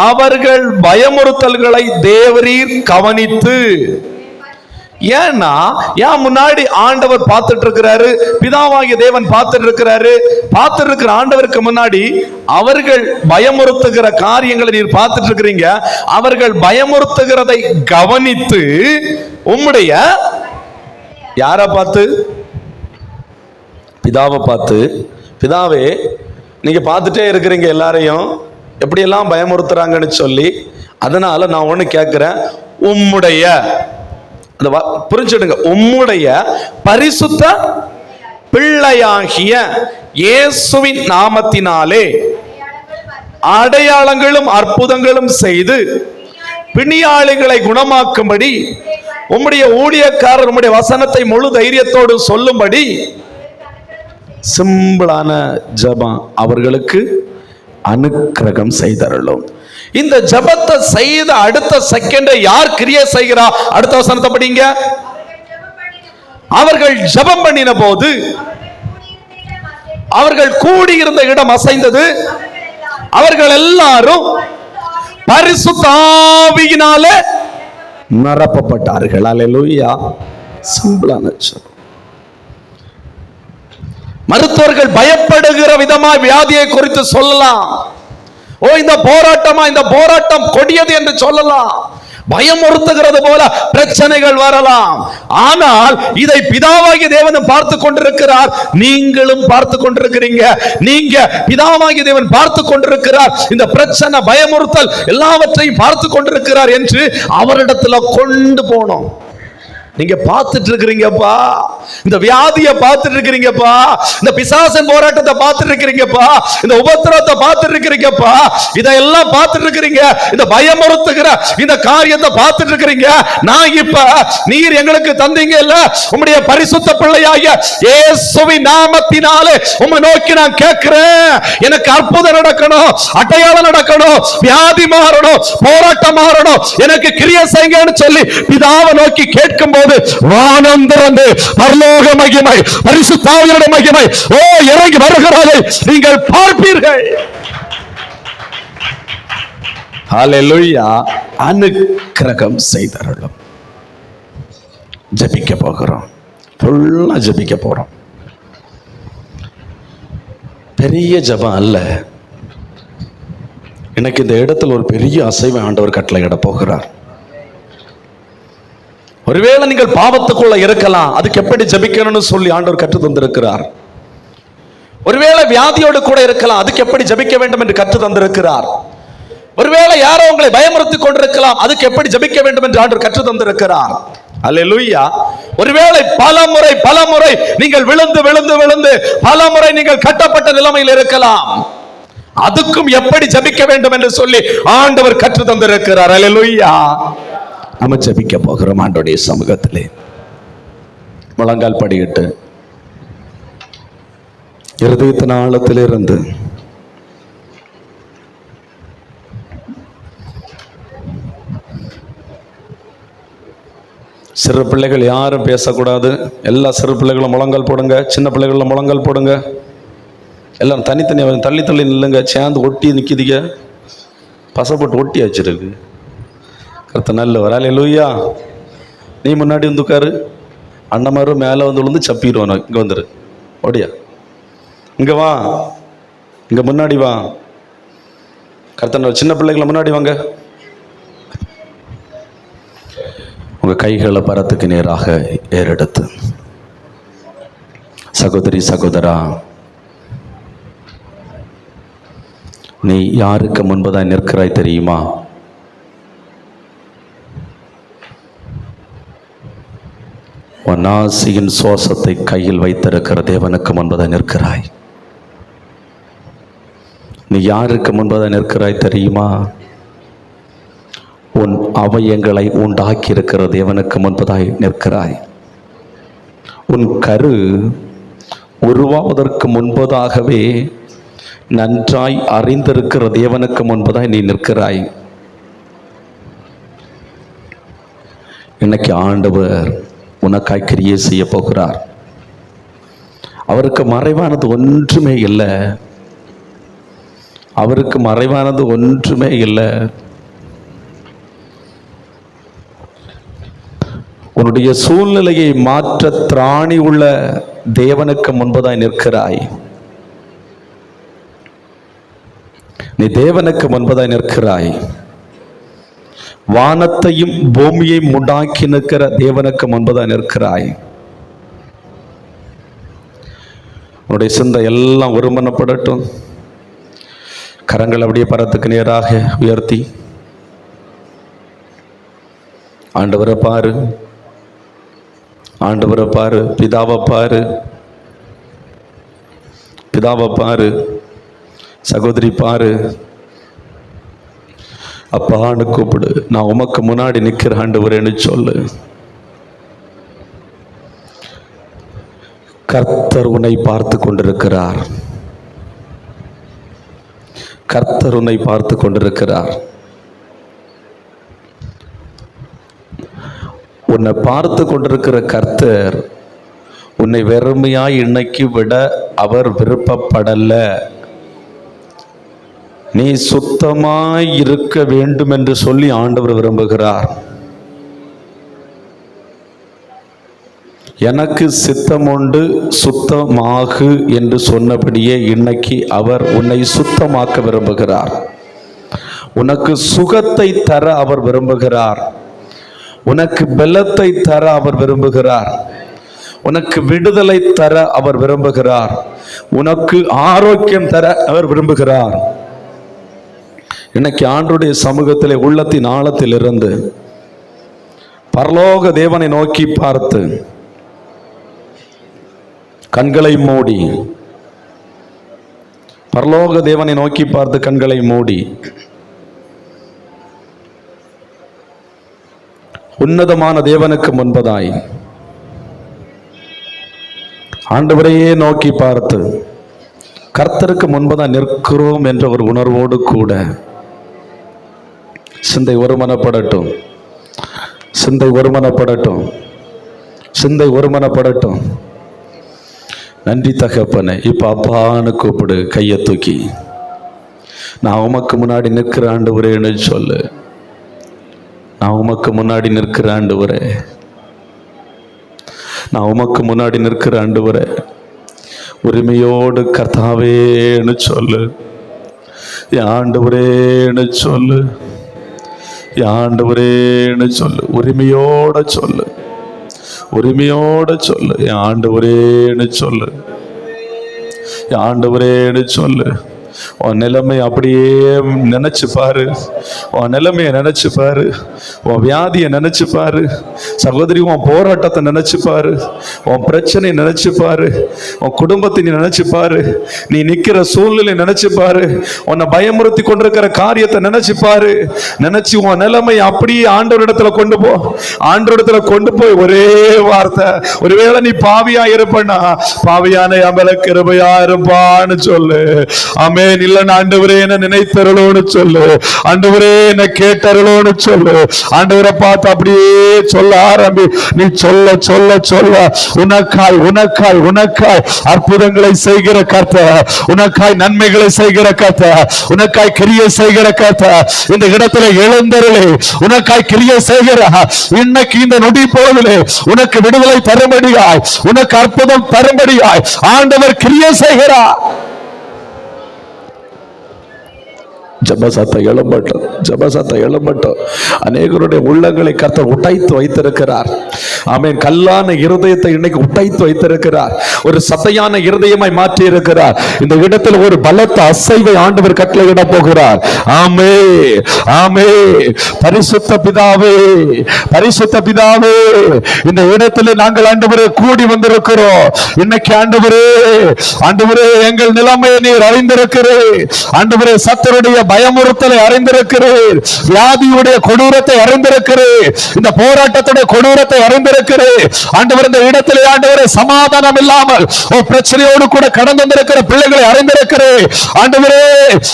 அவர்கள் பயமுறுத்தல்களை தேவரீர் கவனித்து. ஏன்னா ஏன் முன்னாடி ஆண்டவர் பார்த்துட்டு இருக்கிறாரு, பிதாவாகிய தேவன் பார்த்துட்டு இருக்கிறாரு. பார்த்துட்டு இருக்கிற ஆண்டவருக்கு முன்னாடி அவர்கள் பயமுறுத்துகிற காரியங்களை நீர் பார்த்துட்டு இருக்கிறீங்க. அவர்கள் பயமுறுத்துகிறதை கவனித்து உம்முடைய யாரை பார்த்து? பிதாவை பார்த்து, பிதாவே நீங்க பார்த்துட்டே இருக்கிறீங்க எல்லாரையும் எப்படியெல்லாம் பயமுறுத்துறாங்கன்னு சொல்லி, அதனால நான் ஒன்று கேட்குறேன், உம்முடைய, புரிஞ்சுடுங்க, உம்முடைய பரிசுத்த பிள்ளையாகிய இயேசுவின் நாமத்தினாலே அடையாளங்களும் அற்புதங்களும் செய்து பிணியாளிகளை குணமாக்கும்படி உம்முடைய ஊழியக்காரர் உம்முடைய வசனத்தை முழு தைரியத்தோடு சொல்லும்படி. சிம்பிளான ஜெபம், அவர்களுக்கு அனுக்கிரகம் செய்தருளும். இந்த ஜெபத்தை செய்த அடுத்த செகண்ட் யார் கிரியை செய்கிறா? அடுத்த வசனத்தை படிங்க. அவர்கள் ஜெபம் பண்ணின போது அவர்கள் கூடியிருந்த இடம் அசைந்தது, அவர்கள் எல்லாரும் பரிசுத்த ஆவியினாலே நிரப்பப்பட்டார்கள். அல்லேலூயா. சிம்பிளான ஜெபம். மருத்துவர்கள் பயப்படுகிற விதமாய் வியாதியை குறித்து சொல்லலாம். ஓ, இந்த போராட்டமா, இந்த போராட்டம் கொடியது என்று சொல்லலாம். பயமுறுத்துகிறது போல பிரச்சனைகள் வரலாம். ஆனால் இதை பிதாவாகிய தேவன் பார்த்து கொண்டிருக்கிறார், நீங்களும் பார்த்து கொண்டிருக்கிறீங்க. நீங்க பிதாவாகிய தேவன் பார்த்து கொண்டிருக்கிறார், இந்த பிரச்சனை, பயமுறுத்தல் எல்லாவற்றையும் பார்த்து கொண்டிருக்கிறார் என்று அவரிடத்துல கொண்டு போனோம். நீங்க பார்த்துட்டு இருக்கிறீங்கப்பா, இந்த வியாதியை பார்த்துட்டு இருக்கிறீங்கப்பா, இந்த பிசாசன் போராட்டத்தை பார்த்துட்டு இருக்கிறீங்கப்பா, இந்த உபத்திரத்தை பார்த்துட்டு இருக்கிறீங்கப்பா, இதெல்லாம் பார்த்துட்டு இருக்கிறீங்க, இந்த பயமுறுத்துகிற இந்த காரியத்தை பார்த்துட்டு இருக்கிறீங்க. நான் இப்ப நீர் எங்களுக்கு தந்தீங்க இல்ல, உம்முடைய பரிசுத்த பிள்ளையாகிய இயேசுவின் நாமத்தினாலே உம்மை நோக்கி நான் கேட்கிறேன், எனக்கு அற்புதம் நடக்கணும், அடையாளம் நடக்கணும், வியாதி மாறணும், போராட்டம் மாறணும், எனக்கு கிரியை செய்யுங்கன்னு சொல்லி பிதாவை நோக்கி கேட்கும் போது வானம் திறந்து பரலோக மகிமை, பரிசுத்த ஆவியானவருடைய மகிமை ஓ இறங்கி வருகிறதை நீங்கள் பார்ப்பீர்கள். ஹல்லேலூயா. அனுக்கிரகம் செய்தருளும். ஜெபிக்க போகிறோம், ஃபுல்லா ஜெபிக்க போறோம். பெரிய ஜெபம் அல்ல, எனக்கு இந்த இடத்துல ஒரு பெரிய அசைவை ஆண்டவர் கட்டளையிட போகிறார். ஒருவேளை நீங்கள் பாவத்துக்குள்ள இருக்கலாம், அதுக்கு எப்படி ஜெபிக்கணும்னு சொல்லி ஆண்டவர் கற்று தந்திருக்கிறார். ஒருவேளை வியாதியோடு கூட இருக்கலாம், அதுக்கு எப்படி ஜெபிக்க வேண்டும் என்று கற்று தந்திருக்கிறார். ஒருவேளை யாரோ உங்களை பயமுறுத்திக் கொண்டிருக்கலாம், அதுக்கு எப்படி ஜெபிக்க வேண்டும் என்று ஆண்டவர் கற்று தந்திருக்கிறார். அல்லேலூயா. ஒருவேளை பல முறை நீங்கள் விழுந்து விழுந்து விழுந்து பல முறை நீங்கள் கட்டப்பட்ட நிலைமையில் இருக்கலாம், அதுக்கும் எப்படி ஜெபிக்க வேண்டும் என்று சொல்லி ஆண்டவர் கற்று தந்திருக்கிறார். அல்லேலூயா. நம்ம ஜெபிக்க போகிறோம் ஆண்டவருடைய சமூகத்திலே. முழங்கால் படியிட்டு இருதயத்தின் ஆழத்திலிருந்து சிறு பிள்ளைகள் யாரும் பேசக்கூடாது. எல்லா சிறு பிள்ளைகளும் முழங்கால் போடுங்க, சின்ன பிள்ளைகளும் முழங்கால் போடுங்க. எல்லாம் தனித்தனியாக தள்ளி தள்ளி நில்லுங்க. சேர்ந்து ஒட்டி நிற்கிதுங்க, பசப்பட்டு ஒட்டி வச்சிருக்கு. கர்த்தர் நல்லவர். அல்லேலூயா. நீ முன்னாடி வந்து உட்காரு, அண்ணமாரும் மேலே வந்து விழுந்து சப்பிடுவானோ. இங்கே வந்துரு, ஓடியா, இங்கே வா, இங்கே முன்னாடி வா. கர்த்தர் சின்ன பிள்ளைகளை முன்னாடி வாங்க. உங்கள் கைகளை பரத்துக்கு நேராக ஏறெடுத்து, சகோதரி சகோதரா, நீ யாருக்கு முன்பதாய் நிற்கிறாய் தெரியுமா? நாசியின் சுவாசத்தை கையில் வைத்திருக்கிற தேவனுக்கு முன்பதாக நிற்கிறாய். நீ யாருக்கு முன்பதாக நிற்கிறாய் தெரியுமா? உன் அவயங்களை உண்டாக்கி இருக்கிற தேவனுக்கு முன்பதாய் நிற்கிறாய். உன் கரு உருவாவதற்கு முன்பதாகவே நன்றாய் அறிந்திருக்கிற தேவனுக்கு முன்பதாய் நீ நிற்கிறாய். இன்னைக்கு ஆண்டவர் உனக்காய் கிரியை செய்ய போகிறார். அவருக்கு மறைவானது ஒன்றுமே இல்லை, அவருக்கு மறைவானது ஒன்றுமே இல்லை. உன்னுடைய சூழ்நிலையை மாற்ற திராணி உள்ள தேவனுக்கு முன்பதாய் நிற்கிறாய். நீ தேவனுக்கு முன்பதாய் நிற்கிறாய். வானத்தையும் பூமியையும் உண்டாக்கி நிற்கிற தேவனுக்கு முன்பதாக நிற்கிறாய். உன்னுடைய சிந்தை எல்லாம் ஒருமனப்படட்டும். கரங்கள் அப்படியே பரத்துக்கு நேராக உயர்த்தி ஆண்டவரை பாரு, ஆண்டவரை பாரு, பிதாவை பாரு, பிதாவை பாரு, சகோதரி பாரு, அப்பான்னு கூப்பிடு. நான் உமக்கு முன்னாடி நிற்கிற ஆண்டவரேன்னு சொல்லு. கர்த்தர் உன்னை பார்த்து கொண்டிருக்கிறார். கர்த்தர் உன்னை பார்த்து கொண்டிருக்கிறார். உன்னை பார்த்து கொண்டிருக்கிற கர்த்தர் உன்னை வெறுமையாய் இன்னைக்கு விட அவர் விருப்பப்படல. நீ சுத்தமாய் இருக்க வேண்டும் என்று சொல்லி ஆண்டவர் விரும்புகிறார். எனக்கு சித்தமுண்டு, சுத்தமாகு என்று சொன்னபடியே இன்னைக்கு அவர் உன்னை சுத்தமாக்க விரும்புகிறார். உனக்கு சுகத்தை தர அவர் விரும்புகிறார். உனக்கு பலத்தை தர அவர் விரும்புகிறார். உனக்கு விடுதலை தர அவர் விரும்புகிறார். உனக்கு ஆரோக்கியம் தர அவர் விரும்புகிறார். இன்னைக்கு ஆண்டவருடைய சமூகத்திலே உள்ளத்தின் ஆழத்தில் இருந்து பரலோக தேவனை நோக்கி பார்த்து கண்களை மூடி, பரலோக தேவனை நோக்கி பார்த்து கண்களை மூடி உன்னதமான தேவனுக்கு முன்பதாய் ஆண்டவரையே நோக்கி பார்த்து கர்த்தருக்கு முன்பதாய் நிற்கிறோம் என்ற ஒரு உணர்வோடு கூட சிந்தை ஒருமனப்படட்டும், சிந்தை ஒருமனப்படட்டும், சிந்தை ஒருமனப்படட்டும். நன்றி தகப்பனே. இப்ப அப்பான்னு கூப்பிடு, கையை தூக்கி. நான் உமக்கு முன்னாடி நிற்கிற ஆண்டவரேன்னு சொல்லு. நான் உமக்கு முன்னாடி நிற்கிற ஆண்டவரே, நான் உமக்கு முன்னாடி நிற்கிற ஆண்டவரே. உரிமையோடு கர்த்தாவேன்னு சொல்லு, ஆண்டவரேன்னு சொல்லு, ஆண்டவரேன்னு சொல்லு. உரிமையோட சொல்லு, உரிமையோட சொல்லு, ஆண்டவரேன்னு சொல்லு, ஆண்டவரேன்னு சொல்லு. உன் நிலைமை அப்படியே நினைச்சு பாரு, உன் நிலைமையை நினைச்சு பாரு, உன் வியாதியை நினைச்சு பாரு சகோதரி, உன் போராட்டத்தை நினைச்சு பாரு, உன் பிரச்சனையை நினைச்சு பாரு, உன் குடும்பத்தை நீ நினைச்சு பாரு, நீ நிக்கிற சூழ்நிலை நினைச்சு பாரு, உன்னை பயமுறுத்தி கொண்டிருக்கிற காரியத்தை நினைச்சு பாரு. நினைச்சு உன் நிலைமை அப்படியே ஆண்டவரிடத்துல கொண்டு போ. ஆண்டவரிடத்துல கொண்டு போய் ஒரே வார்த்தை, ஒருவேளை நீ பாவியா இருப்பனா, பாவியான அமல கிருபையா இருப்பான்னு சொல்லு. ஆமே. இல்ல ஆண்டவரே என்ன நினைத்தருளோன்னு சொல்லு, ஆண்டவரே என்ன கேட்டருளோன்னு சொல்லு. ஆண்டவரை பார்த்து அப்படியே சொல்ல ஆரம்பி. நீ சொல்ல சொல்ல சொல்ல உனக்காய் உனக்காய் உனக்காய் அற்புதங்களை செய்கிற கர்த்தர், உனக்காய் நன்மைகளை செய்கிற கர்த்தர், உனக்காய் கிரியை செய்கிற கர்த்தர் இந்த இடத்துல எழுந்தருளே. உனக்காய் கிரியை செய்கிற இன்னைக்கு இந்த நொடி பொழுதிலே உனக்கு விடுதலை தரும்படியாய், உனக்கு அற்புதம் தரும்படியாய் ஆண்டவர் கிரியை செய்கிறார். ஜபசத்தை எழும்பட்டும், ஜபசத்தை எழும்பட்டும். அநேகருடைய உள்ளங்களை கர்த்தர் உடைத்து வைத்திருக்கிறார். ஆமென். கல்லான இருதயத்தை இன்னைக்கு உடைத்து வைத்திருக்கிறார். ஒரு சத்தையான இருதயமாய் மாற்றி இருக்கிறார். இந்த இடத்தில் ஒரு பலத்த அசைவை ஆண்டவர் கட்டளையிட போகிறார். ஆமே, ஆமே. பரிசுத்த பிதாவே, பரிசுத்த பிதாவே, இந்த இடத்தில் நாங்கள் ஆண்டவரே கூடி வந்திருக்கிறோம். இன்னைக்கு ஆண்டவரே, ஆண்டவரே எங்கள் நிலைமையை நீர் அறிந்திருக்கிறீர். ஆண்டவரே சத்தருடைய பயமுறுத்தலை அறிந்திருக்கிறீர், வியாதியுடைய கொடூரத்தை அறிந்திருக்கிறீர், இந்த போராட்டத்துடைய கொடூரத்தை அறிந்திருக்கிறீர். ஆண்டவர் இந்த இடத்திலே ஆண்டவரே சமாதானம் இல்லாமல் பிரச்சனையோடு கூட கடந்து வந்திருக்கிற பிள்ளைகளை அறிந்திருக்கிறேன். ஆண்டவரே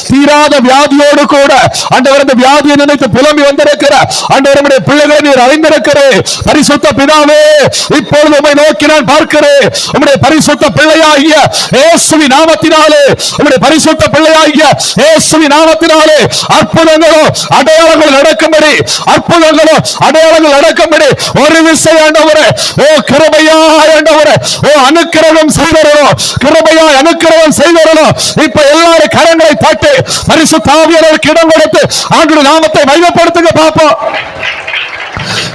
தீராத வியாதியோடு கூட ஆண்டவர் இந்த வியாதியை நினைத்து புலம்பி வந்திருக்கிற ஆண்டவருடைய பிள்ளைகளை நீர் அறிந்திருக்கிறேன். பரிசுத்த பிதாவே, இப்பொழுது உம்மை நோக்கி நான் பார்க்கிறேன். உம்முடைய பரிசுத்த பிள்ளையாகிய இயேசுவின் நாமத்தினாலே, உம்முடைய பரிசுத்த பிள்ளையாகிய இயேசுவின் நாமத்தினாலே அற்புதங்களும் அடையாளங்கள் நடக்கும்படி, அற்புதங்களும் அடையாளங்கள் நடக்கும்படி ஒரு விசை ஆண்டவரே, ஓ கிருபையா ஆண்டவரே, ஓ அனுக்கிரகம் செய்தரோ, கிருபையா அனுக்கிரகம் செய்தரோ. இப்ப எல்லாரும் கரங்களை தட்டி பரிசுத்த ஆவியானவருக்கு இடம் கொடுத்து ஆண்டவருடைய நாமத்தை மகிமைப்படுத்துங்க பாப்போம்.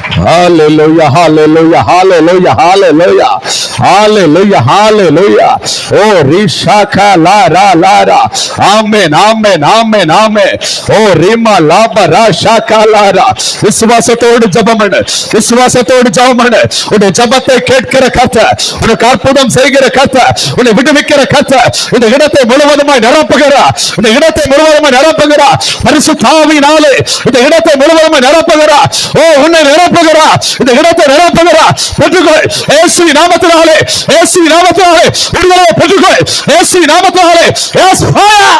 Hallelujah, hallelujah, hallelujah, hallelujah, hallelujah, hallelujah. Oh, Rishaka la ra la ra. Amen, amen, amen, amen. Oh, Rima laba ra shaka la ra. விசுவாசத்தோடு ஜெபம் பண்ணு, விசுவாசத்தோடு ஜெபம் பண்ணு. உன்னுடைய ஜெபத்தை கேட்கிற கர்த்தர், உனக்கு அற்புதம் செய்கிற கர்த்தர், உன்னை விடுவிக்கிற கர்த்தர், இந்த இடத்தை முழுவதுமாய் நிரப்புகிறார், இந்த இடத்தை முழுவதுமாய் நிரப்புகிறார். பரிசுத்த ஆவியினாலே இந்த இடத்தை முழுவதுமாய் நிரப்புகிறார். ஓ, உன்னை நிரப்புகிறார், இந்த இடத்தை நிரப்புகிறார். பெற்றுக்கொள் இயேசுவின் நாமத்தினாலே, இயேசுவின் நாமத்தினாலே விடுதலை பெற்றுக்கொள் இயேசுவின் நாமத்தினாலே. Yes fire.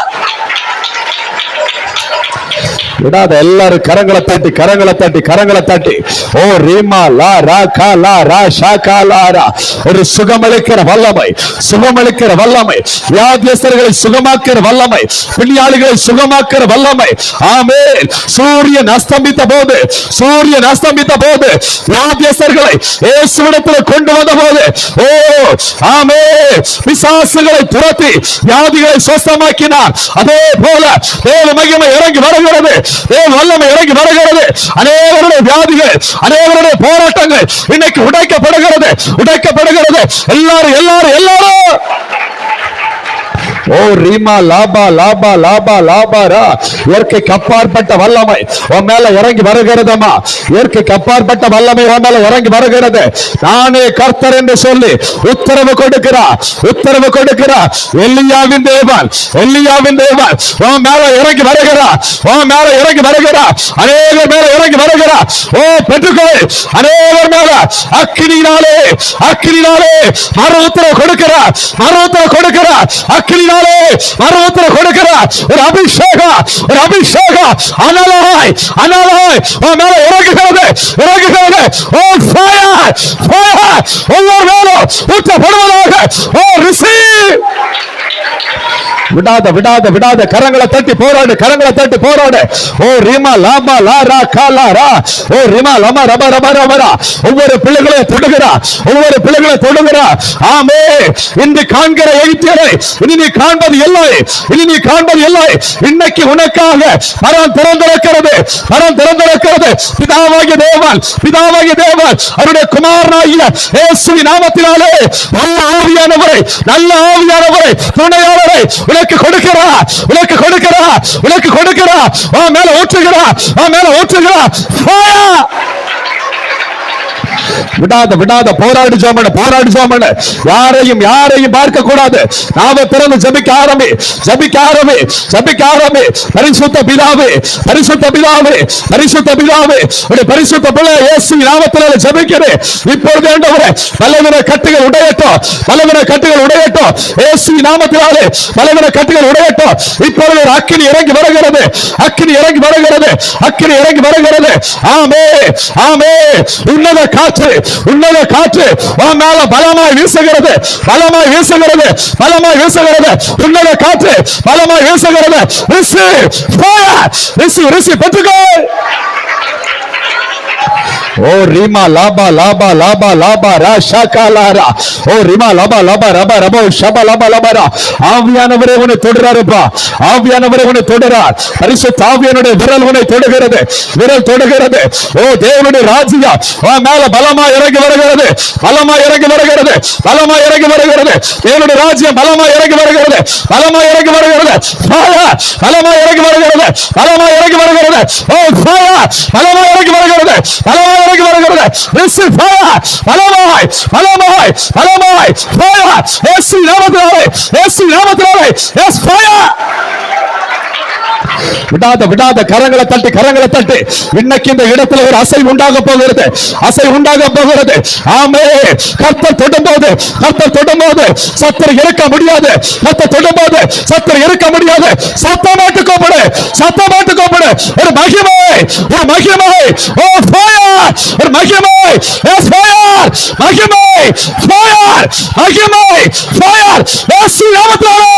விடாத எல்லாரும் கரங்களை தட்டி, கரங்களை தட்டி, கரங்களை தட்டி. ஓ ரீமா லா ரா கா லா ரா ஷா கா லா ரா. ஒரு சுகமளிக்கிற வல்லமை, சுகமளிக்கிற வல்லமை, வியாதியஸ்தர்களை சுகமாக்கிற வல்லமை, பிணியாளிகளை சுகமாக்கிற வல்லமை. ஆமென். சூரியன் அஸ்தமித்த போது, சூரியன் அஸ்தமித்த போது வியாதியஸ்தர்களை இயேசுவிடத்தில் கொண்டு வந்த போது, ஓ ஆமென், பிசாசுகளை துரத்தி வியாதிகளை சுத்தமாக்கினார். அதே போல தேவ மகிமை இறங்கி வருகிறது, தேவ வல்லமை இறங்கி வருகிறது. அநேகருடைய வியாதிகள், அநேகருடைய போராட்டங்கள் இன்னைக்கு உடைக்கப்படுகிறது, உடைக்கப்படுகிறது. எல்லாரும் எல்லாரும் எல்லாரும் ஓ ரீமா லாபா லாபா லாபா லாபாரா. இயற்கைக்கு அப்பாற்பட்ட வல்லமை உன் மேல இறங்கி வருகிறதம்மா, இயற்கைக்கு அப்பாற்பட்ட வல்லமை உன் மேல இறங்கி வருகிறது. நானே கர்த்தர் என்று சொல்லி உத்தரவு கொடுக்கிறார், உத்தரவு கொடுக்கிறார். எலியாவின் தேவன், எலியாவின் தேவன் உன் மேல இறங்கி வருகிறார், உன் மேல இறங்கி வருகிறார். அநேகர் மேல இறங்கி வருகிறார். ஓ பெற்றுக்கொள், அநேகர் மேல அக்கினியினாலே, அக்கினியினாலே மறு உத்தரவு கொடுக்கிறார், மறு உத்தரவு கொடுக்கிறார். அக்கினியினாலே மறு உத்தரவு கொடுக்கிறார். ஒரு அபிஷேகம், ஒரு அபிஷேகம் அனலாய், அனலாய் உன் மேல இறங்குகிறது, இறங்குகிறது. ஓ ஃபயர், ஃபயர் ஒவ்வொரு மேலும் ஊற்றப்படுவதாக. ஓ ரிசீவ். விடாத விடாத விடாத கரங்களை தட்டி போராடு, கரங்களை தட்டி போராடு. ஓ ரிமா லாமா லாரா காலாரா. ஓ ரிமா லமா ரபா ரபா ரபா. ஒவ்வொரு பிள்ளைகளை தொடுகிறா, ஒவ்வொரு பிள்ளைகளை தொடுகிறா. ஆமே. இன்று காண்கிற எகிப்தியரை இனி நீ காண்பது இல்லை, இனி நீ காண்பது இல்லை. இன்னைக்கு உனக்காக மரம் திறந்திருக்கிறது, மரம் திறந்திருக்கிறது. பிதாவாகிய தேவன், பிதாவாகிய தேவன் அவருடைய குமாரனாகிய இயேசுவின் நாமத்தினாலே நல்ல ஆவியானவரை, நல்ல ஆவியானவரை, துணையாளரை உனக்கு கொடுக்கிறார், உனக்கு கொடுக்கிறார், உனக்கு கொடுக்கிறார். உன் மேல ஊற்றுகிறார், உன் மேல ஊற்றுகிறார். ஃபயர். விடாத விடாத போராடு ஜெபம், போராடு ஜெபம். யாரையும் யாரையும் பார்க்க கூடாது. நாம பிறந்து ஜெபிக்க ஆரம்பி, ஜெபிக்க ஆரம்பி, ஜெபிக்க ஆரம்பி. பரிசுத்த பிதாவே, பரிசுத்த பிதாவே, பரிசுத்த பிதாவே உடைய பரிசுத்த பிள்ளை இயேசுவின் நாமத்தினாலே ஜெபிக்கிறேன். இப்பொழுது ஆண்டவரே பலவித கட்டுகள் உடையட்டும், பலவித கட்டுகள் உடையட்டும். இயேசுவின் நாமத்தினாலே பலவித கட்டுகள் உடையட்டும். இப்பொழுது ஒரு அக்கினி இறங்கி வருகிறது, அக்கினி இறங்கி வருகிறது, அக்கினி இறங்கி வருகிறது. ஆமே, ஆமே. உன்னத காற்று, உன்னத காற்று உன் மேல பலமாய் வீசுகிறது, பலமாய் வீசுகிறது, பலமாய் வீசுகிறது. உன்னத காற்று பலமாய் வீசுகிறது. ரிசீவ் ஃபயர், ரிசீவ், ரிசீவ் பெற்றுக்கொள். ஓ ரிமா லாபா லாபா லாபா லாபா ரா ஷாகா லாரா. ஓ ரிமா லாபா லாபா ரபா ரபோ ஷபா லாபா லாபா ரா. ஆவியானவரே உன்னை தொடுறாருப்பா, ஆவியானவரே உன்னை தொடுறார். பரிசுத்த ஆவியானுடைய விரல் உன்னை தொடுகிறது, விரல் தொடுகிறது. ஓ தேவனுடைய ராஜ்யம் உன் மேல பலமா இறங்கி வருகிறது, பலமா இறங்கி வருகிறது, பலமா இறங்கி வருகிறது. தேவனுடைய ராஜ்யம் பலமா இறங்கி வருகிறது, பலமா இறங்கி வருகிறது. ஃபயர் பலமா இறங்கி வருகிறது, பலமா இறங்கி வருகிறது. ஓ ஃபயர் பலமா இறங்கி வருகிறது, பலமா இறங்கி வருகிறது. Receive fire. பலமாய், பலமாய், பலமாய் ஃபயர். இயேசு நாமத்தினாலே, இயேசு நாமத்தினாலே. Yes fire. விடாத விடாத கரங்களை தட்டி, கரங்களை தட்டி. இன்னைக்கு இந்த இடத்துல ஒரு அசை உண்டாக போகிறது, அசை உண்டாக போகிறது. ஆமே. கர்த்தர் தொடும்போது, கர்த்தர் தொடும்போது சத்தர் இருக்க முடியாது, கர்த்தர் தொடும்போது சத்தர் இருக்க முடியாது. சத்தமாட்டு கூப்பிடு, சத்தமாட்டு கூப்பிடு. ஒரு மகிமை, ஒரு மகிமை. ஓ ஃபயர், ஒரு மகிமை. எஸ் ஃபயர், மகிமை, ஃபயர், மகிமை, ஃபயர். எஸ் நாமத்தினாலே.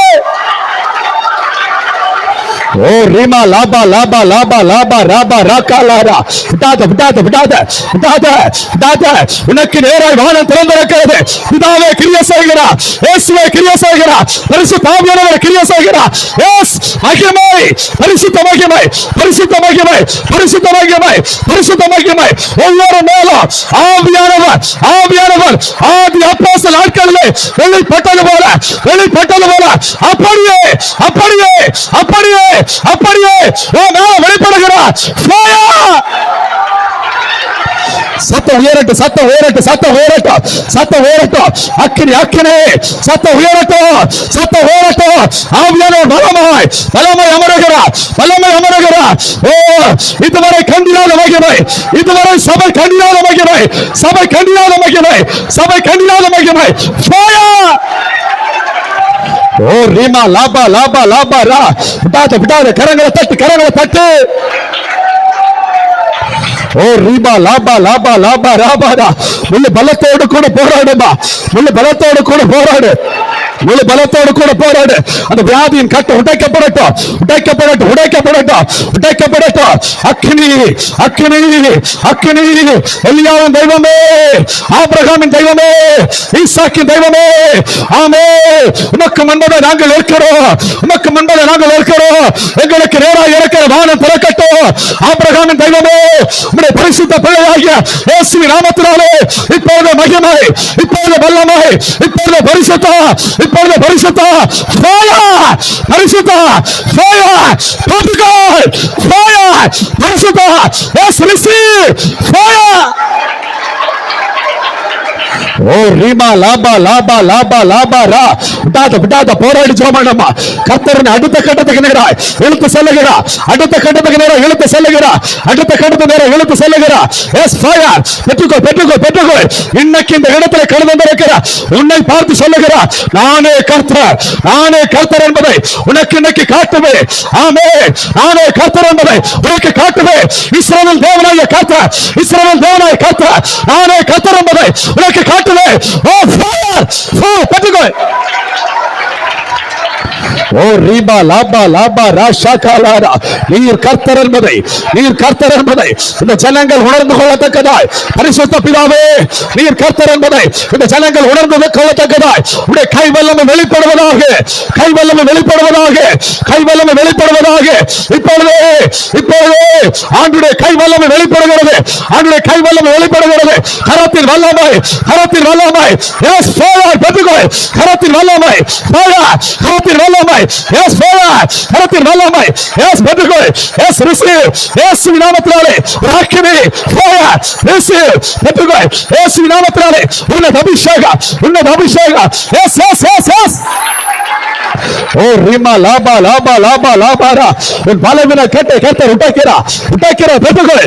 ஓ ரீமா லாபா லாபா லாபா லாபா ராபா ராகாலாரா. விடாத விடாத விடாத விடாத விடாத. உனக்கு நேராய் வானம் திறந்திருக்கிறது. பிதாவே கிரியை செய்கிறார், இயேசுவே கிரியை செய்கிறார், பரிசுத்த ஆவியானவர் கிரியை செய்கிறார். எஸ் மகிமை, பரிசுத்த மகிமை, பரிசுத்த மகிமை, பரிசுத்த மகிமை, பரிசுத்த மகிமை. ஒவ்வொரு மேலும் ஆவியானவர் ஆவியானவர் ஆதி அப்போஸ்தலர் நாட்களிலே வெளிப்பட்டது போல வெளிப்பட்டது போல அப்படியே அப்படியே அப்படியே அப்படியே வெளிப்படுகிறார். சத்தம் உயரட்டும், சத்தம் உயரட்டும், சத்தம் உயரட்டும், சத்தம் உயரட்டும். அக்கினி அக்கினி சத்தம் உயரட்டும், சத்தம் உயரட்டும். ஆவியானவர் பலமாய் பலமாய் அமருகிறார், பலமாய் அமருகிறார். ஓ இதுவரை கண்டிராத மகிமை, இதுவரை சபை கண்டிராத மகிமை, சபை கண்டிராத மகிமை, சபை கண்டிராத மகிமை. ஓ ரீமா லாபா லாபா லாபா ரா. விடாத விடாத. கரங்களை தட்டு, கரங்களை தட்டு. ஓ ரீபா லாபா லாபா லாபா ராபாடா. முழு பலத்தோடு கூட போராடுமா, முழு பலத்தோடு கூட போராடு, முழு பலத்தோடு கூட போராடு. அந்த வியாதியின் கட்டு உடைக்கப்படட்டும், உடைக்கப்படட்டும், உடைக்கப்படட்டும், உடைக்கப்படட்டும். அக்னி அக்னி அக்னி. எலியாவின் தெய்வமே, ஆபிரகாமின் தெய்வமே, ஈசாக்கின் தெய்வமே, ஆமே உமக்கு முன்பதை நாங்கள் இருக்கிறோம், உமக்கு முன்பதை நாங்கள் இருக்கிறோம். எங்களுக்கு நேராக இருக்கிற வானம் திறக்கட்டும். ஆபிரகாமின் தெய்வமே, உம்முடைய பரிசுத்த பிள்ளையாகிய இயேசுவின் நாமத்தினாலே இப்பொழுது மகிமை, இப்பொழுது வல்லமை, இப்பொழுது பரிசுத்தம், இப்பொழுது பரிசுத்தம். ஃபயர் பரிசுத்தம், ஃபயர் புரோட்டோகால், ஃபயர் பரிசுத்தம். Yes receive fire. ஓ ரீமா லாபா லாபா லாபா லாபா ரா. விடாத விடாத. போராடி ஜெபமா. கர்த்தரின் அடுத்த கட்டத்துக்கு நேராய் இழுத்து செல்லுகிறார், அடுத்த கட்டத்துக்கு நேராய் இழுத்து செல்லுகிறார், அடுத்த கட்டத்துக்கு நேராய் இழுத்து செல்லுகிறார். Yes fire. பெற்றுக்கோ பெற்றுக்கோ பெற்றுக்கோ. இன்னைக்கு இந்த இடத்துல கடந்து வந்திருக்கிறார். உன்னை பார்த்து சொல்லுகிறார், நானே கர்த்தர், நானே கர்த்தர் என்பதை உனக்கு இன்னைக்கு காட்டுவேன். ஆமே நானே கர்த்தர் என்பதை உனக்கு காட்டுவேன். இஸ்ரவேல் தேவனாகிய கர்த்தர், இஸ்ரவேல் தேவனாகிய கர்த்தர், நானே கர்த்தர் என்பதை உனக்கு காட்டுவேன். ஓ ஃபயர் ஃபயர். பெற்றுக்கோ. ஓ ரீபா லாபா லாபா ராஷா காலாரா. நீர் கர்த்தர் என்பதை, நீர் கர்த்தர் என்பதை இந்த ஜனங்கள் உணர்ந்து கொள்ளத்தக்கதாய் பரிசுத்த பிதாவே, நீர் கர்த்தர் என்பதை இந்த ஜனங்கள் உணர்ந்து கொள்ளத்தக்கதாய் உடைய கை வல்லமை வெளிப்படுவதாக, கை வல்லமை வெளிப்படுவதாக, கை வல்லமை வெளிப்படுவதாக. இப்பொழுது இப்பொழுது ஆண்டுடைய கை வல்லமை வெளிப்படுகிறது, ஆண்டுடைய கை வல்லமை வெளிப்படுகிறது. கரத்தின் வல்லமை, கரத்தின் வல்லமை. Yes fire. பெற்றுக்கோ. கரத்தின் வல்லமை, ஃபயர், கரத்தின் வல்லமை. எஸ் ஃபயர், கரத்தின் வல்லமை. எஸ் பெற்றுக்கோ. Yes receive. இயேசுவின் நாமத்தினாலே அக்கினி ஃபயர் ரிசீவ். பெற்றுக்கோ. இயேசுவின் நாமத்தினாலே உன்னத அபிஷேகம், உன்னத அபிஷேகம். Yes yes yes yes. ஓ ரீமா லாபா லாபா லாபா லாபாரா. உன் பலவீன கேட்ட கேட்ட உடைக்கிறா, உடைக்கிறா. பெற்றுக்கோ.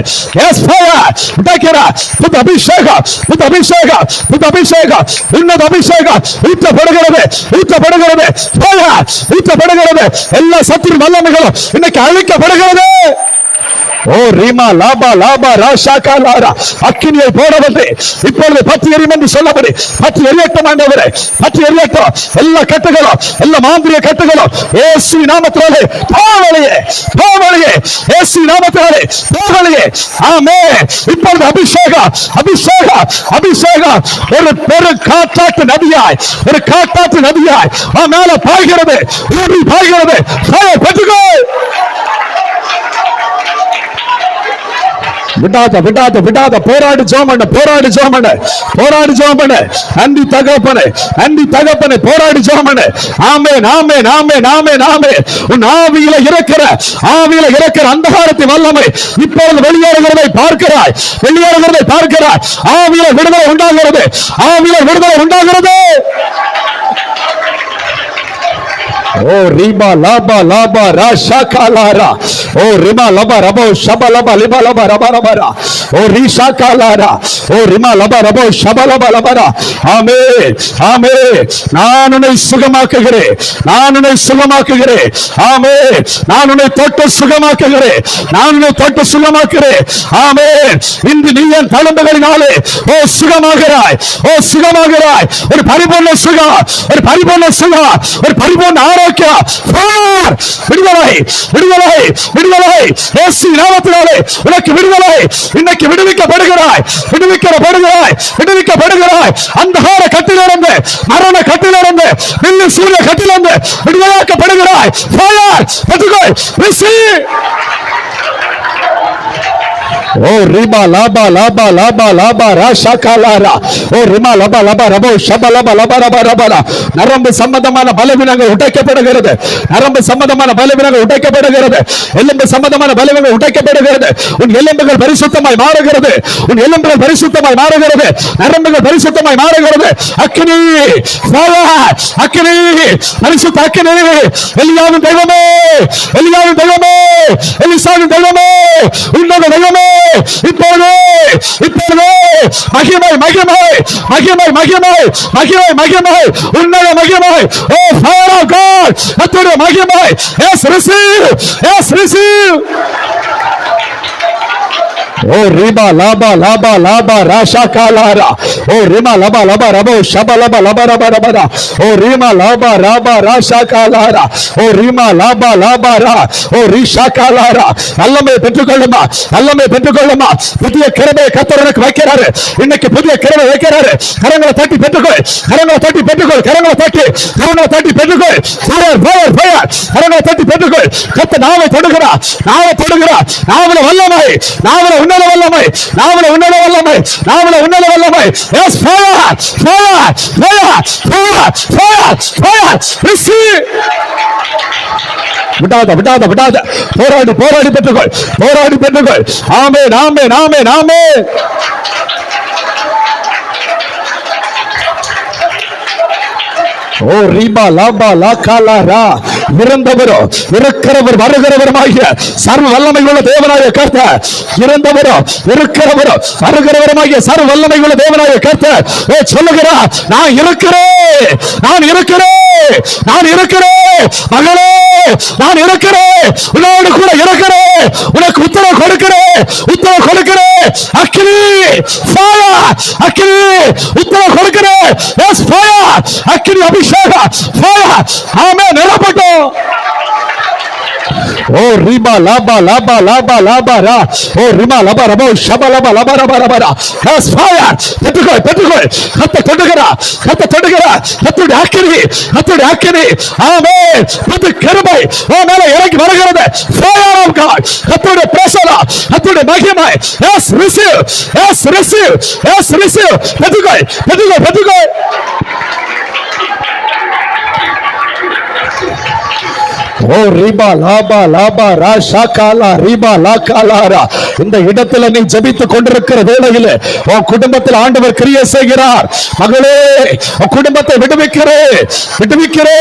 S fire. உடைக்கிறா. புது அபிஷேகம், புது அபிஷேகம், புது அபிஷேகம், உன்னத அபிஷேகம் ஊற்றப்படுகிறது, ஊற்றப்படுகிறது. ஃபயர் ஊற்றப்படுகிறது. எல்லா சத்துரு வல்லமைகளும் இன்னைக்கு அழிக்கப்படுகிறது. ஓ ரீமா லாபா லாபா ராஷா காலாரா. அக்கினியை போடவில்லை, இப்பொழுது பற்றி எரியும் என்று சொல்லப்படி பற்றி எரியட்டும் ஆண்டவரே, பற்றி எரியட்டும். எல்லா கட்டுகளும், எல்லா மாந்திரிய கட்டுகளும் இயேசு நாமத்தினாலே போவலையே, போவலையே. இயேசு நாமத்தினாலே போவலையே. ஆமென். இப்பொழுது அபிஷேகம், அபிஷேகம், அபிஷேகம். ஒரு காட்டாற்று நதியாய், ஒரு காட்டாற்று நதியாய் மேல பாய்கிறது, ஊறி பாய்கிறது. பெற்றுக்கோ. விடாத விடாத விடாத. போராடு ஜெபம், போராடு ஜெபம், போராடு ஜெபம். நன்றி தகப்பனே, நன்றி தகப்பனே. போராடு ஜெபம். ஆமென் ஆமென் ஆமென் ஆமென் ஆமென். உன் ஆவியில இருக்கிற, ஆவியில இருக்கிற அந்தகாரத்தின் வல்லமை இப்பொழுது வெளியேறுகிறதை பார்க்கிறாய், வெளியேறுகிறதை பார்க்கிறாய். ஆவியில விடுதலை உண்டாகிறது, ஆவியில விடுதலை உண்டாகிறது. ஓ ரீபா லாபா லாபா ராஷா காலாரா. ஓ ரிமா லபா ரபோ ஷபா லபா லிபா லபா ரபா ரபா. ஓ ரீஷா காலாரா. ஓ ரிமா லபா ரபோ ஷபா லபா லபா. ஆமென் ஆமென். நான் உன்னை சுகமாக்குகிறேன், நான் உன்னை சுகமாக்குகிறேன். ஆமென். நான் உன்னை தொட்டு சுகமாக்குகிறேன், நான் உன்னை தொட்டு சுகமாக்குகிறேன். ஆமென். இன்று நீ என் தழும்புகளினாலே ஓ சுகமாகிறாய், ஓ சுகமாகிறாய். ஒரு பரிபூர்ண சுகம், ஒரு பரிபூர்ண சுகம், ஒரு பரிபூர்ண ஆரோக்கியம், விடுதலை, விடுதலை, விடுதலை. இயேசு நாமத்தினாலே உனக்கு விடுதலை. இன்னைக்கு விடுவிக்கப்படுகிறாய், விடுவிக்கப்படுகிறாய், விடுவிக்கப்படுகிறாய். அந்தகார கட்டிலிருந்து, மரண கட்டிலிருந்து, வில்லு சூரிய கட்டிலிருந்து விடுதலையாக்கப்படுகிறாய். ஃபயர், பெற்றுக்கொள், ரிசீவ். ஓ ரிமா லாபா லாபா லாபா லாபா ராஷா காலாரா. ஓ ரிமா லபா லபா ரபோ ஷபா லபா லபா ரபா ரபா. நரம்பு சம்பந்தமான பலவீனங்கள் உடைக்கப்படுகிறது. நரம்பு சம்பந்தமான பலவீனங்கள் உடைக்கப்படுகிறது. எலும்பு சம்பந்தமான பலவீனங்கள் உடைக்கப்படுகிறது. உன் எலும்புகள் பரிசுத்தமாய் மாறுகிறது. உன் எலும்புகள் பரிசுத்தமாய் மாறுகிறது. நரம்புகள் பரிசுத்தமாய் மாறுகிறது. அக்கினி, அக்கினி, பரிசுத்த அக்கினி. எலியாவின் தெய்வமே, எலியாவின் தெய்வமே, எலிசாவின் தெய்வமே, உன்னத தெய்வமே, இப்போது, இப்போது மகிமை, மகிமை, மகிமை, மகிமை, மகிமை, மகிமை, உன்னத மகிமை. ஓ ஃபயர் ஆஃப் காட், கர்த்தருடைய மகிமை. Yes receive, yes receive. ஓ ரிமா லாபா லாபா லாபா ராஷா காலாரா. ஓ ரிமா லபா லபா ரபோ ஷபா லபா லபா ரபா ரபா. ஓ ரிமா லாபா ராபா ராஷா காலாரா. ஓ ரிமா லாபா லாபா ரா. ஓ ரிஷா காலாரா. நல்லமே பெற்றுக்கொள்ளுமா, நல்லமே பெற்றுக்கொள்ளுமா. புதிய கிருபையை கர்த்தர் எனக்கு வைக்கிறாரு. இன்னைக்கு புதிய கிருபை வைக்கிறாரு. கரங்களை தட்டி பெற்றுக்கொள், கரங்களை தட்டி பெற்றுக்கொள், கரங்களை தட்டி, கரங்களை தட்டி பெற்றுக்கொள். Fire, fire, fire. கரங்களை தட்டி பெற்றுக்கொள். கர்த்தர் நாவை தொடுகிறா, நாவை தொடுகிறா. நாவல வல்லமை, நாவல உன்னத வல்லமை, நாவல உன்னத வல்லமை, நாவல உன்னத வல்லமை. Yes fire, fire, fire, fire, fire, fire. Receive. விடாத, விடாத, விடாத. போராடி, போராடி பெற்றுக்கொள், போராடி பெற்றுக்கொள். ஆமென், ஆமென், ஆமென், ஆமென். ஓ ரிபா லாபா லாகாலாரா. இறந்தவரோ இருக்கிறவர் வருகிறவருமாகிய சர்வ வல்லமை உள்ள தேவனாய கர்த்தர். இறந்தவரோ இருக்கிறவரோ வருகிறவருமாகிய சர்வ வல்லமை உள்ள தேவனாய கர்த்தர் சொல்லுகிறார், நான் இருக்கிறேன், நான் இருக்கிறேன், நான் இருக்கிறேன். மகளே, நான் இருக்கிறேன், உன்னோடு கூட இருக்கிறேன். உனக்கு உத்தரவு கொடுக்கிறேன், உத்தரவு கொடுக்கிறேன். அக்கினி, ஃபயர், அக்கினி, உத்தரவு கொடுக்கிறேன். எஸ் ஃபயர், அக்கினி அபிஷேகம், ஃபயர். ஆமென். நிரப்பட்டும். ஓ ரிமா லாபா லாபா லாபா லாபா ரா. ஓ ரிமா லபா ரபோ ஷபா லபா லபா ரபா ரபா. S fire. பெற்றுக்கொள், பெற்றுக்கொள். கர்த்தர் தொடுகிறா, கர்த்தர் தொடுகிறா. கர்த்தருடைய அக்கினி, கர்த்தருடைய அக்கினி. ஆமென். புது கிருபை உன் மேல இறங்கி வருகிறது. Fire of God. கர்த்தருடைய பிரசன்னம், கர்த்தருடைய மகிமை. Yes receive, yes receive, yes receive. பெற்றுக்கொள், பெற்றுக்கொள், பெற்றுக்கொள். ஓ ரிபா லாபா லாபா ராஷா காலா ரிபா லாகாலாரா. இந்த இடத்துல நீ ஜெபித்துக் கொண்டிருக்கிற வேளையிலே உன் குடும்பத்தில் ஆண்டவர் கிரியை செய்கிறார். மகளே, உன் குடும்பத்தை விடுவிக்கிறே, விடுவிக்கிறே.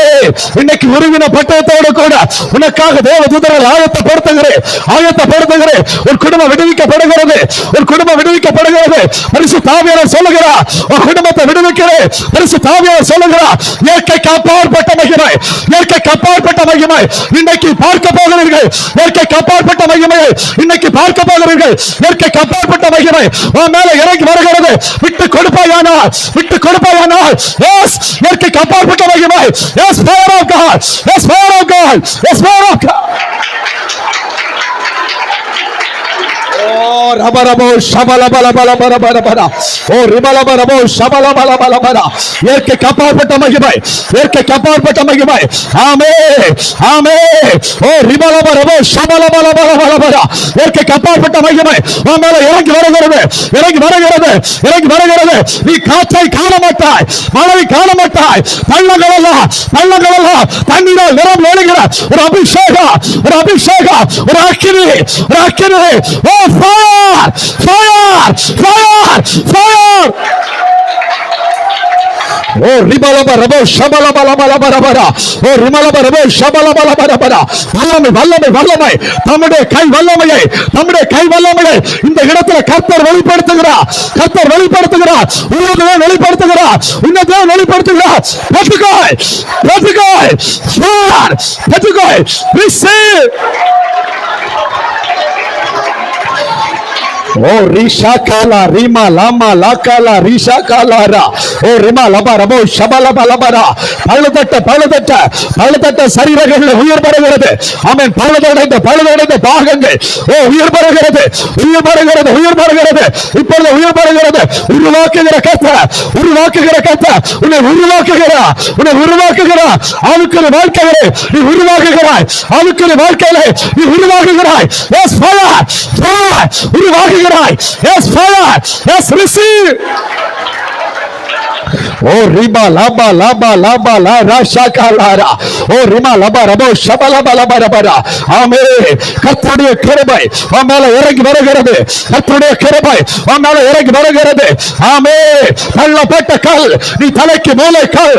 இன்னைக்கு உருவின பட்டயத்தோடு கூட உனக்காக தேவதூதர்கள் ஆயத்தப்படுத்துகிறேன், ஆயத்தப்படுத்துகிறேன். உன் குடும்பம் விடுவிக்கப்படுகிறது, உன் குடும்பம் விடுவிக்கப்படுகிறது. பரிசுத்த ஆவியானவர் சொல்லுகிறார், உன் குடும்பத்தை விடுவிக்கிறேன். பரிசுத்த ஆவியானவர் சொல்லுகிறார், இயற்கைக்கு அப்பாற்பட்ட மகிமை, இயற்கைக்கு அப்பாற்பட்ட மகிமை இன்னைக்கு பார்க்க போகிறீர்கள். இயற்கைக்கு அப்பாற்பட்ட மகிமை இன்னைக்கு பார்க்க போகிறீர்கள். இயற்கைக்கு அப்பாற்பட்ட மகிமை உன் மேல இறங்கி வருகிறது. விட்டு கொடுப்பாயானால், விட்டு கொடுப்பாயானால். எஸ், இயற்கைக்கு அப்பாற்பட்ட மகிமை. Yes fire of God, yes fire of God, yes fire of God. ரபரபோ ஷபலபலபலபலபலபலா. ஓ ரிபலபரபோ ஷபலபலபலபலா. இயற்கைக்கு அப்பாற்பட்ட மகிமை, இயற்கைக்கு அப்பாற்பட்ட மகிமை. ஆமென், ஆமென். ஓ ரிபலபரபோ ஷபலபலபலபலபலா. இயற்கைக்கு அப்பாற்பட்ட மகிமை உன் மேல இறங்கி வருகிறது, இறங்கி வருகிறது, இறங்கி வருகிறது. நீ காற்றை காண மாட்டாய், மழை காண மாட்டாய். பள்ளங்கள் எல்லாம், பள்ளங்கள் எல்லாம் தண்ணீரால் நிரம்பி ஒழுகிற ஒரு அபிஷேகம், ஒரு அபிஷேகம், ஒரு அக்கினி, ஒரு அக்கினி. ஓ fire, fire, fire, fire. ஓ ரிபலப ரபோ ஷபலப லபலப ரபரா. ஓ ரிமலப ரபோ ஷபலப லபரபரா. வல்லமை, வல்லமை, வல்லமை. தம்முடைய கை வல்லமையை, தம்முடைய கை வல்லமையை இந்த இடத்துல கர்த்தர் வெளிப்படுத்துகிறார், கர்த்தர் வெளிப்படுத்துகிறார். உன்னதமே வெளிப்படுத்துகிறார், உன்னதமே வெளிப்படுத்துகிறார். பெற்றுக்கொள், பெற்றுக்கொள். ஃபயர், பெற்றுக்கொள். ரிசீவ். ஓ ரிஷா காலா ரீமா லாமா லாக்காலா ரிஷா காலாரா ஓ ரிமா லபா ரபோ ஷபலபா லபரா பழுதட்ட சரீரங்களில் உயிர் பெறுகிறது. ஆமென். பழுதடைந்த பாகங்கள் ஓ உயிர் பெறுகிறது. இப்பொழுது உயிர் பெறுகிறது. உருவாக்குகிற கர்த்தர் உன்னை உருவாக்குகிறார். ஆவிக்குரிய வாழ்க்கையிலே நீ உருவாக்குகிறாய். எஸ் ஃபயர் உருவாக்குகிறாய். Yes fire. Yes receive. ஓ ரிமா லாபா லாபா லாபா லா ராஷா காலாரா ஓ ரிமா லபா ரபோ ஷபலபா லபா ரபரா. ஆமென். கர்த்தருடைய கிருபை உன் மேல இறங்கி வருகிறது. ஆமென். தள்ளப்பட்ட கல் நீ தலைக்கு மூலைக்கல்.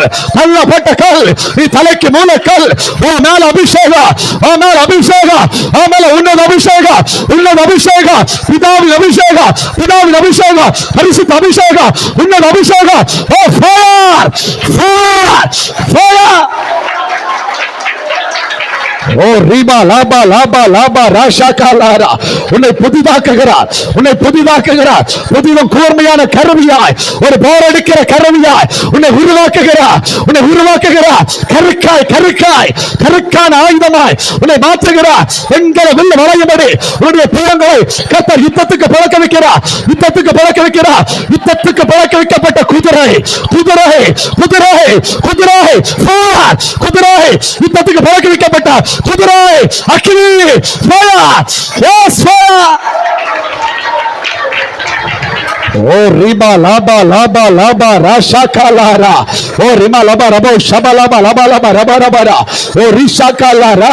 உன் மேல அபிஷேகம். உன் மேல உன்னத அபிஷேகம். பிதாவின் அபிஷேகம். பரிசுத்த அபிஷேகம். உன்னத அபிஷேகம். Oh, fire! ஓ ரீபா லாபா லாபா லாபா ராஷா காலாரா. உன்னை புதிதாக்குகிறார். புதிதும் கூர்மையான கருவியாய், ஒரு போரடிக்கிற கருவியாய் உன்னை உருவாக்குகிறார். கருக்கான ஆயுதமாய் உன்னை மாற்றுகிறார். எங்களை வில்ல வளையும்படி உன்னுடைய புறங்களை கர்த்தர் யுத்தத்துக்கு பழக்க வைக்கிறார். யுத்தத்துக்கு பழக்க வைக்கப்பட்ட குதிரை யுத்தத்துக்கு பழக்க வைக்கப்பட்ட குதிரை அக்கினி. ஓ ரிமா லாபா லாபா லாபா ராஷா காலாரா ஓ ரிமா லபா ரபோ ஷபலபா லபா லபா ரபா ரபரா ஓ ரிஷா காலாரா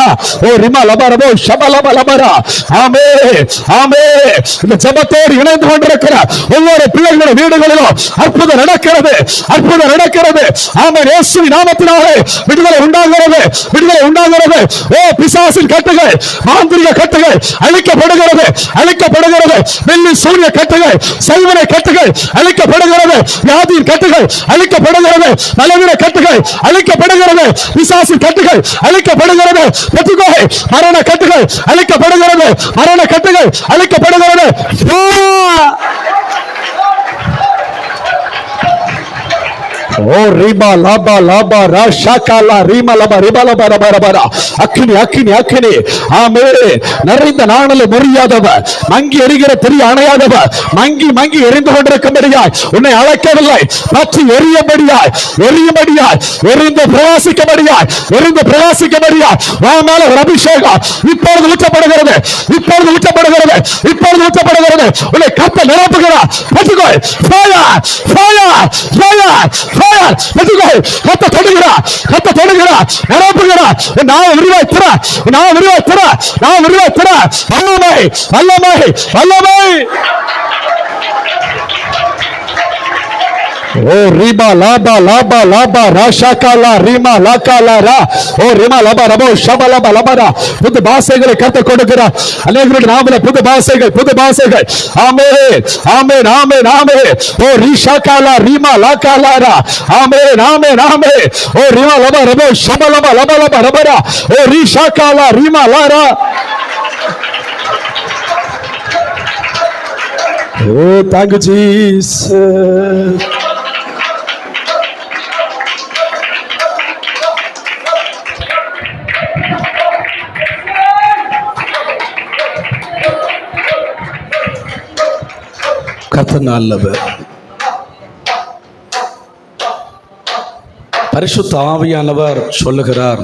ஓ ரிமா லபா ரபோ ஷபலபா லபரா. ஆமென். இந்த ஜெபத்தோடு இணைந்து கொண்டிருக்கிற ஒவ்வொரு பிள்ளைகளுடைய வீடுகளிலும் அற்புதம் நடக்கிறது. ஆமென். இயேசுவின் நாமத்தினாலே விடுதலை உண்டாகிறது. ஓ பிசாசின் கட்டுகள், மாந்திரிக கட்டுகள் அழிக்கப்படுகிறது. வெள்ளி சூரிய கட்டுகள், செய்வனை கட்டுகள் அழிக்கப்படுகிறது. வியாதியின் கட்டுகள் அழிக்கப்படுகிறது. பலவீன கட்டுகள் அழிக்கப்படுகிறது. பிசாசின் கட்டுகள் அழிக்கப்படுகிறது. மரண கட்டுகள் அழிக்கப்படுகிறது. ஓ ரிபா லாபா லாபா ராஷா காலா ரீமா லபா ரிபா லபா ரபா ரபா. அக்கினி. ஆமென். நிறைந்த நாணலை முறியாதவர், மங்கி எரிகிற தெரிய அணையாதவர், மங்கி எரிந்து கொண்டிருக்கும்படியாய் உன்னை அழைக்கவில்லை. பற்றி எரியும்படியாய் எரிந்து பிரகாசிக்கும்படியாய் உன் மேல ஒரு அபிஷேகம் இப்பொழுது ஊற்றப்படுகிறது. உன்னை கர்த்தர் நிரப்புகிறார். கர்த்தர் தொடுகிறார். நிரப்புகிறார். நான் விரிவாய் திற. வல்லமை. ஓ ரிபா லாபா லாபா லாபா ராஷா காலா ரீமா லாகாலாரா ஓ ரிமா லபா ரபோ ஷபலபா லபரா. புது பாஷைகளை கர்த்தர் கொடுக்கிறார். அநேகருடைய நாமல புது பாஷைகள். ஆமென். ஓ ரிஷா காலா ரீமா லாகாலாரா. ஆமென். ஓ ரிமா லபா ரபோ ஷபலபா லபலபா ரபரா ஓ ரிஷா காலா ரீமா லாரா. Oh, thank you, Jesus. கர்த்தர் நல்லவர். பரிசுத்த ஆவியானவர் சொல்லுகிறார்,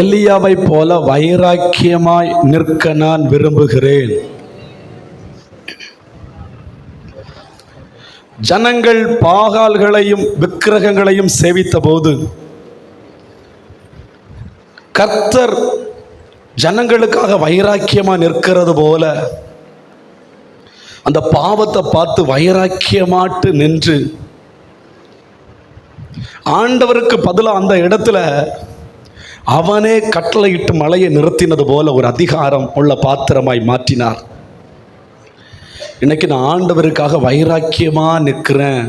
எலியாவை போல வைராக்கியமாய் நிற்க நான் விரும்புகிறேன். ஜனங்கள் பாகால்களையும் விக்கிரகங்களையும் சேவித்த போது கர்த்தர் ஜனங்களுக்காக வைராக்கியமா நிற்கிறது போல அந்த பாவத்தை பார்த்து வைராக்கியமாட்டு நின்று ஆண்டவருக்கு பதிலாக அந்த இடத்துல அவனே கட்டளையிட்டு மலையை நிறுத்தினது போல ஒரு அதிகாரம் உள்ள பாத்திரமாய் மாற்றினார். இன்னைக்கு நான் ஆண்டவருக்காக வைராக்கியமா நிற்கிறேன்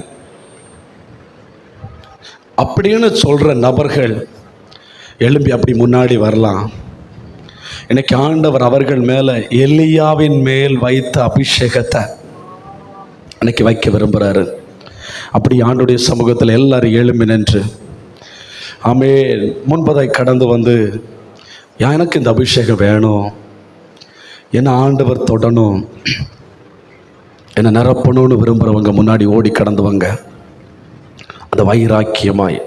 அப்படின்னு சொல்ற நபர்கள் எழும்பி அப்படி முன்னாடி வரலாம். இன்னைக்கு ஆண்டவர் அவர்கள் மேல எலியாவின் மேல் வைத்த அபிஷேகத்தை இன்னைக்கு வைக்க விரும்புகிறாரு. அப்படி ஆண்டுடைய சமூகத்தில் எல்லாரும் எழும்பி நின்று ஆமென் முன்பதாய் கடந்து வந்து எனக்கு இந்த அபிஷேகம் வேணும், என்னை ஆண்டவர் தொடணும், என்னை நிரப்பணும்னு விரும்புகிறவங்க முன்னாடி ஓடி கடந்தவங்க அந்த வைராக்கியமாய்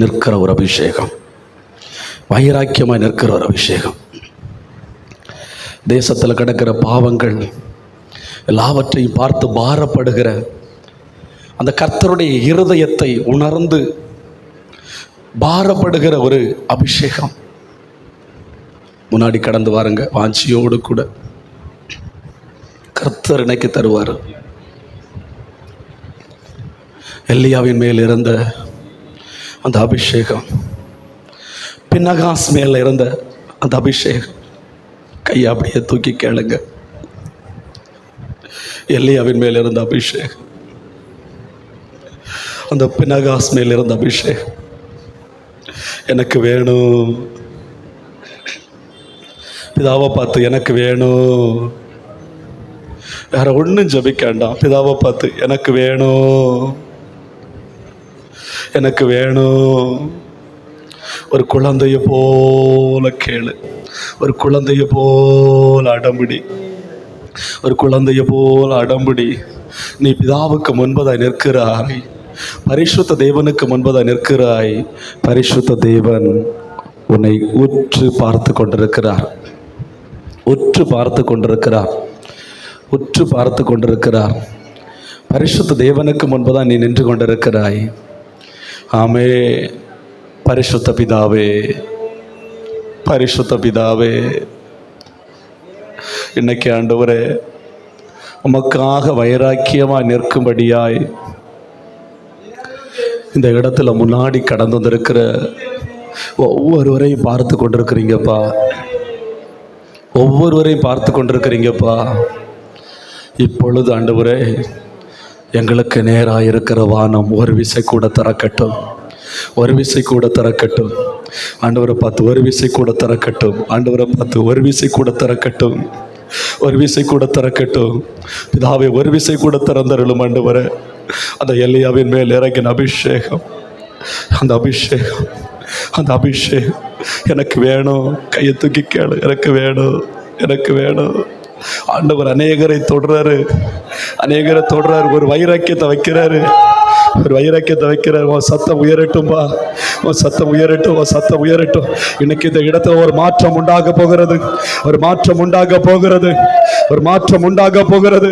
நிற்கிற ஒரு அபிஷேகம், வைராக்கியமாய் நிற்கிற ஒரு அபிஷேகம். தேசத்தில் கிடக்கிற பாவங்கள் எல்லாவற்றையும் பார்த்து பாரப்படுகிற அந்த கர்த்தருடைய இருதயத்தை உணர்ந்து பாரப்படுகிற ஒரு அபிஷேகம் முன்னாடி கடந்து வாருங்க. வாஞ்சியோடு கூட கர்த்தர் இன்னைக்கு தருவார். எலியாவின் மேல் இருந்த அந்த அபிஷேகம், பினகாஸ் மேல இருந்த அந்த அபிஷேகம், கையை அப்படியே தூக்கி கேளுங்க. எலியாவின் மேல் இருந்த அபிஷேகம், அந்த பினகாஸ் மேல் இருந்த அபிஷேகம் எனக்கு வேணும். பிதாவை பார்த்து எனக்கு வேணும், வேற ஒன்றும் ஜபிக்க வேண்டாம். பிதாவை பார்த்து எனக்கு வேணும், எனக்கு வேணும். ஒரு குழந்தைய போல கேளு, ஒரு குழந்தைய போல அடம்பிடி, ஒரு குழந்தைய போல அடம்பிடி. நீ பிதாவுக்கு முன்பதாய் நிற்கிறாய், பரிசுத்த தேவனுக்கு முன்பதாய் நிற்கிறாய். பரிசுத்த தேவன் உன்னை உற்று பார்த்து கொண்டிருக்கிறார், உற்று பார்த்து கொண்டிருக்கிறார், உற்று பார்த்து கொண்டிருக்கிறார். பரிசுத்த தேவனுக்கு முன்பதான் நீ நின்று கொண்டிருக்கிறாய். ஆமே. பரிசுத்த பிதாவே, பரிசுத்த பிதாவே, இன்னைக்கு ஆண்டவரே உமக்காக வைராக்கியமாய் நிற்கும்படியாய் இந்த இடத்துல முன்னாடி கடந்து வந்திருக்கிற ஒவ்வொருவரையும் பார்த்து கொண்டிருக்கிறீங்கப்பா, ஒவ்வொருவரையும் பார்த்து கொண்டிருக்கிறீங்கப்பா. இப்பொழுது ஆண்டவரே எங்களுக்கு நேராக இருக்கிற வானம் ஒரு விசை கூட திறக்கட்டும், ஒரு விசை கூட திறக்கட்டும். ஆண்டவரை பார்த்து ஒரு விசை கூட திறக்கட்டும், ஆண்டவரை பார்த்து ஒரு விசை கூட திறக்கட்டும், ஒரு விசை கூட திறக்கட்டும். பிதாவை ஒரு விசை கூட திறந்தருளும் ஆண்டவரே. அந்த எலியாவின் மேல் இறங்கின அபிஷேகம், அந்த அபிஷேகம், அந்த அபிஷேகம் எனக்கு வேணும். கையை தூக்கி கேளு, எனக்கு வேணும், எனக்கு வேணும். ஆண்டவர் அநேகரை தொடுறாரு, அநேகரை தொடுறாரு. ஒரு வைராக்கியத்தை வைக்கிறாரு, ஒரு வைராக்கியத்தை வைக்கிறார். உன் சத்தம் உயரட்டும்பா, உன் சத்தம் உயரட்டும், உன் சத்தம் உயரட்டும். இன்னைக்கு இந்த இடத்துல ஒரு மாற்றம் உண்டாக போகிறது, ஒரு மாற்றம் உண்டாக போகிறது, ஒரு மாற்றம் உண்டாக போகிறது.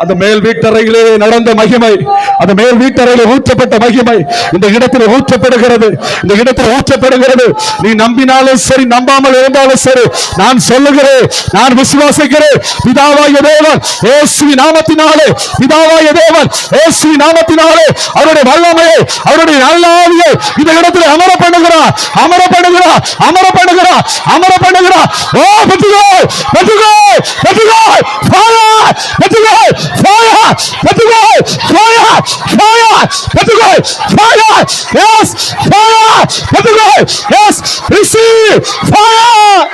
அந்த மேல் வீட்டறையிலே நடந்த மகிமை, அந்த மேல் வீட்டறையிலே ஊற்றப்பட்ட மகிமை இந்த இடத்தில் ஊற்றப்படுகிறது, இந்த இடத்தில் ஊற்றப்படுகிறது. நீ நம்பினாலும் சரி, நம்பாமல் இருந்தாலும் சரி, நான் சொல்லுகிறேன், நான் விசுவாசிக்கிறேன். பிதாவாகிய தேவன் இயேசுவின் நாமத்தினாலே, பிதாவாகிய தேவன் இயேசுவின் நாமத்தினாலே அவருடைய வல்லமையை, அவருடைய நல்ல ஆவியை இந்த இடத்தில் அமர பண்ணுகிறார், அமர பண்ணுகிறார், அமர பண்ணுகிறார், அமர பண்ணுகிறார். ஓ பெற்றுக்கொள், பெற்றுக்கொள், பெற்றுக்கொள், ஃபயர், பெற்றுக்கொள், ஃபயர், பெற்றுக்கொள், ஃபயர், ஃபயர், பெற்றுக்கொள், ஃபயர், எஸ் ஃபயர், பெற்றுக்கொள், yes receive fire.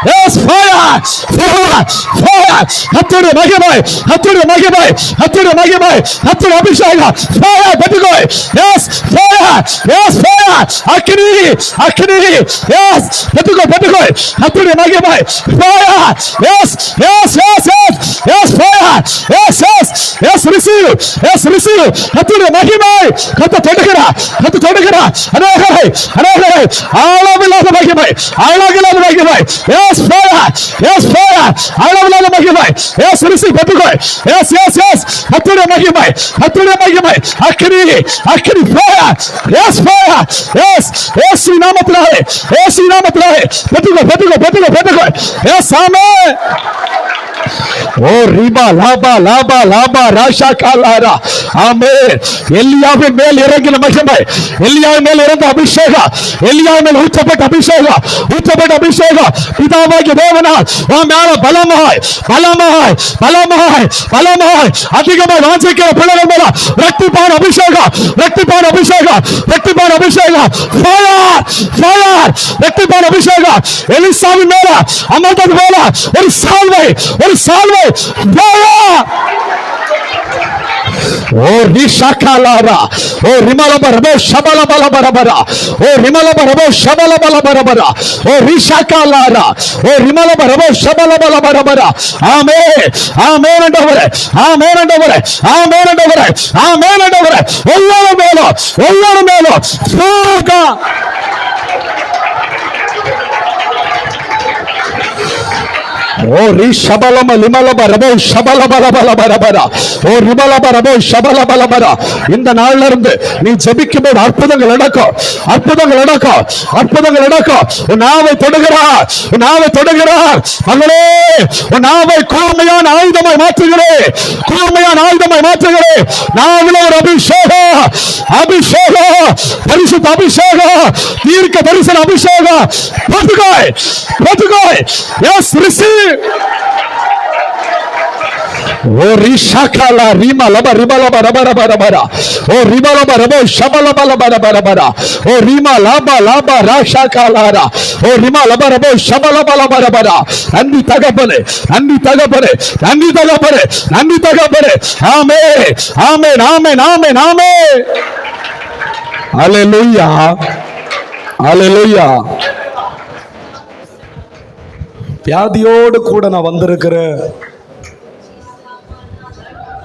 Yes, fire! Fire! Fire! கர்த்தருடைய மகிமை, கர்த்தருடைய மகிமை, கர்த்தருடைய மகிமை, கர்த்தருடைய அபிஷேகம். Fire! பெற்றுக்கொள். Yes, fire! Yes, fire! அக்கினி, அக்கினி. Yes, பெற்றுக்கொள், பெற்றுக்கொள். கர்த்தருடைய மகிமை. Fire! Yes, yes, yes, yes. Yes, fire! Yes, yes. Yes, receive. Yes, receive. கர்த்தருடைய மகிமை. கர்த்தர் தொடுகிறார், கர்த்தர் தொடுகிறார். அநேகரை, அநேகரை அளவில்லாத மகிமை, அளவில்லாத மகிமை. Yes, fire! Yes, fire! அளவில்லாத மகிமை. Yes, receive, பெற்றுக்கொள். Yes, yes, yes. கர்த்தருடைய மகிமை, கர்த்தருடைய மகிமை. அக்கினி, அக்கினி, fire! Yes, fire! Yes, இயேசு நாமத்தினாலே, இயேசு நாமத்தினாலே பெற்றுக்கொள், பெற்றுக்கொள், பெற்றுக்கொள், பெற்றுக்கொள். Yes, ஆமென். ஓ ரிபா லாபா லாபா லாபா ராஷா காலாரா ஆமென். எலியாவின் மேல் இறங்கின மகிமை, எலியாவின் மேல் இறந்த அபிஷேகம், எலியாவின் மேல் ஊற்றப்பட்ட அபிஷேகம், ஊற்றப்பட்ட அபிஷேகம் பிதாவாகிய தேவனால் உன் மேல பலமாய் பலமாய் பலமாய் பலமாய் அதிகமாக வாஞ்சிக்கிற பிள்ளைகள் மேல இரட்டிப்பான அபிஷேகம், இரட்டிப்பான அபிஷேகம், இரட்டிப்பான அபிஷேகம், ஃபயர் ஃபயர், இரட்டிப்பான அபிஷேகம் எலிசாவின் மேல அமர்ந்தது போல ஒரு சால்வை, ஒரு சால்வை ஃபயர். ஓ ரிஷாகாலாரா, ஓ ரிமலபரபோ ஷபலபலபரபரா, ஓ ரிமலபரபோ ஷபலபலபரபரா, ஓ ரிஷாகாலாரா, ஓ ரிமலபரபோ ஷபலபலபரபரா. ஆமென் ஆமென் ஆண்டவரே, ஆமென் ஆண்டவரே, ஆமென் ஆண்டவரே, ஆமென் ஆண்டவரே. ஒவ்வொரு மேலும் ஸ்தோத்திரம். ஓ ரிஷபலம லிமலப ரபோ ஷபலபலபலபரபரா, ஓ ரிமலப ரபோ ஷபலபலபரா. இந்த நாள்ல இருந்து நீ ஜெபிக்கும் போது அற்புதங்கள் நடக்கும், அற்புதங்கள் நடக்கும், அற்புதங்கள் நடக்கும். உன் நாவை தொடுகிறார், உன் நாவை தொடுகிறார் மகளே, உன் நாவை கூர்மையான ஆயுதமாய் மாற்றுகிறேன், கூர்மையான ஆயுதமாய் மாற்றுகிறேன். நாவில ஒரு அபிஷேகம், அபிஷேகம், பரிசுத்த அபிஷேகம், தீர்க்க தரிசன அபிஷேகம். பத்துகாய் பத்துகாய், எஸ் ரிசீவ். ஓ ரிஷாகாலா ரிமலப ரிமலப ரபரப ரபரா, ஓ ரிமலப ரபோ ஷபலபலப ரபரபரா, ஓ ரிமலப லப ராஷாகாலாரா, ஓ ரிமலப ரபோ ஷபலபலப ரபரா. நன்றி தகப்பனே, நன்றி தகப்பனே, நன்றி தகப்பனே, நன்றி தகப்பனே. ஆமென் ஆமென் ஆமென் ஆமென் ஆமென். அல்லேலூயா அல்லேலூயா. வியாதியோடு கூட நான் வந்திருக்கிறேன்,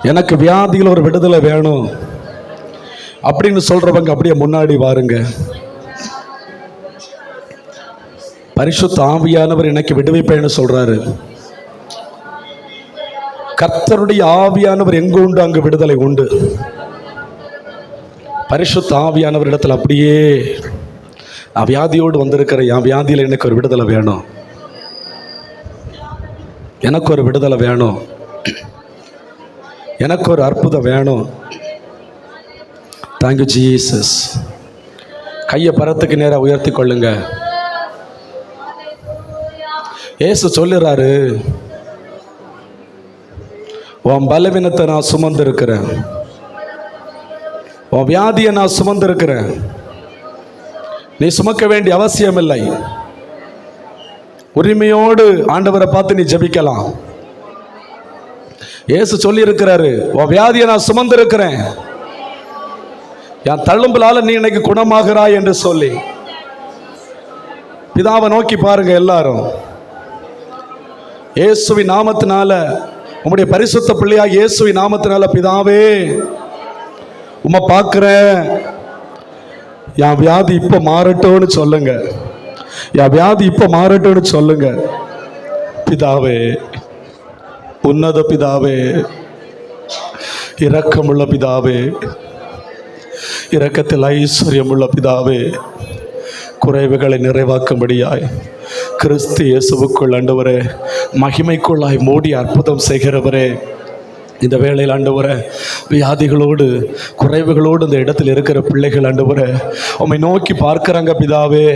எனக்கு வியாதியில் ஒரு விடுதலை வேணும் அப்படின்னு சொல்றவங்க அப்படியே முன்னாடி வாருங்க. பரிசுத்த ஆவியானவர் எனக்கு விடுவிப்பேன்னு சொல்றாரு. கர்த்தருடைய ஆவியானவர் எங்கு உண்டு அங்கு விடுதலை உண்டு. பரிசுத்த ஆவியானவர் இடத்துல அப்படியே நான் வியாதியோடு வந்திருக்கிறேன், என் வியாதியில் எனக்கு ஒரு விடுதலை வேணும், எனக்கு ஒரு விடுதலை வேணும், எனக்கு ஒரு அற்புதம் வேணும். Thank you Jesus. கையை பரத்துக்கு நேராக உயர்த்தி கொள்ளுங்க. இயேசு சொல்லுறாரு, உன் பலவீனத்தை நான் சுமந்து இருக்கிறேன், உன் வியாதியை நான் சுமந்து இருக்கிறேன், நீ சுமக்க வேண்டிய அவசியம் இல்லை. உரிமையோடு ஆண்டவரை பார்த்து நீ ஜெபிக்கலாம். இயேசு சொல்லி இருக்கிறாரு, உன் வியாதியை நான் சுமந்து இருக்கிறேன், என் தள்ளும்பலால நீ இன்னைக்கு குணமாகிறாய் என்று சொல்லி. பிதாவை நோக்கி பாருங்க எல்லாரும். இயேசுவின் நாமத்தினால, உம்முடைய பரிசுத்த பிள்ளையாக இயேசுவின் நாமத்தினால, பிதாவே உம்மை பார்க்கிறேன், என் வியாதி இப்ப மாறட்டும்னு சொல்லுங்க, என் வியாதி இப்ப மாறட்டும்னு சொல்லுங்க. பிதாவே, உன்னத பிதாவே, இரக்கமுள்ள பிதாவே, இரக்கத்தில் ஐஸ்வர்யமுள்ள பிதாவே, குறைவுகளை நிறைவாக்கும்படியாய் கிறிஸ்து இயேசுவுக்குள் ஆண்டவரே மகிமைக்குள்ளாய் மூடி அற்புதம் செய்கிறவரே, இந்த வேளையில் ஆண்டவரே வியாதிகளோடு குறைவுகளோடு இந்த இடத்தில் இருக்கிற பிள்ளைகள் ஆண்டவரே உம்மை நோக்கி பார்க்கிறாங்க பிதாவே,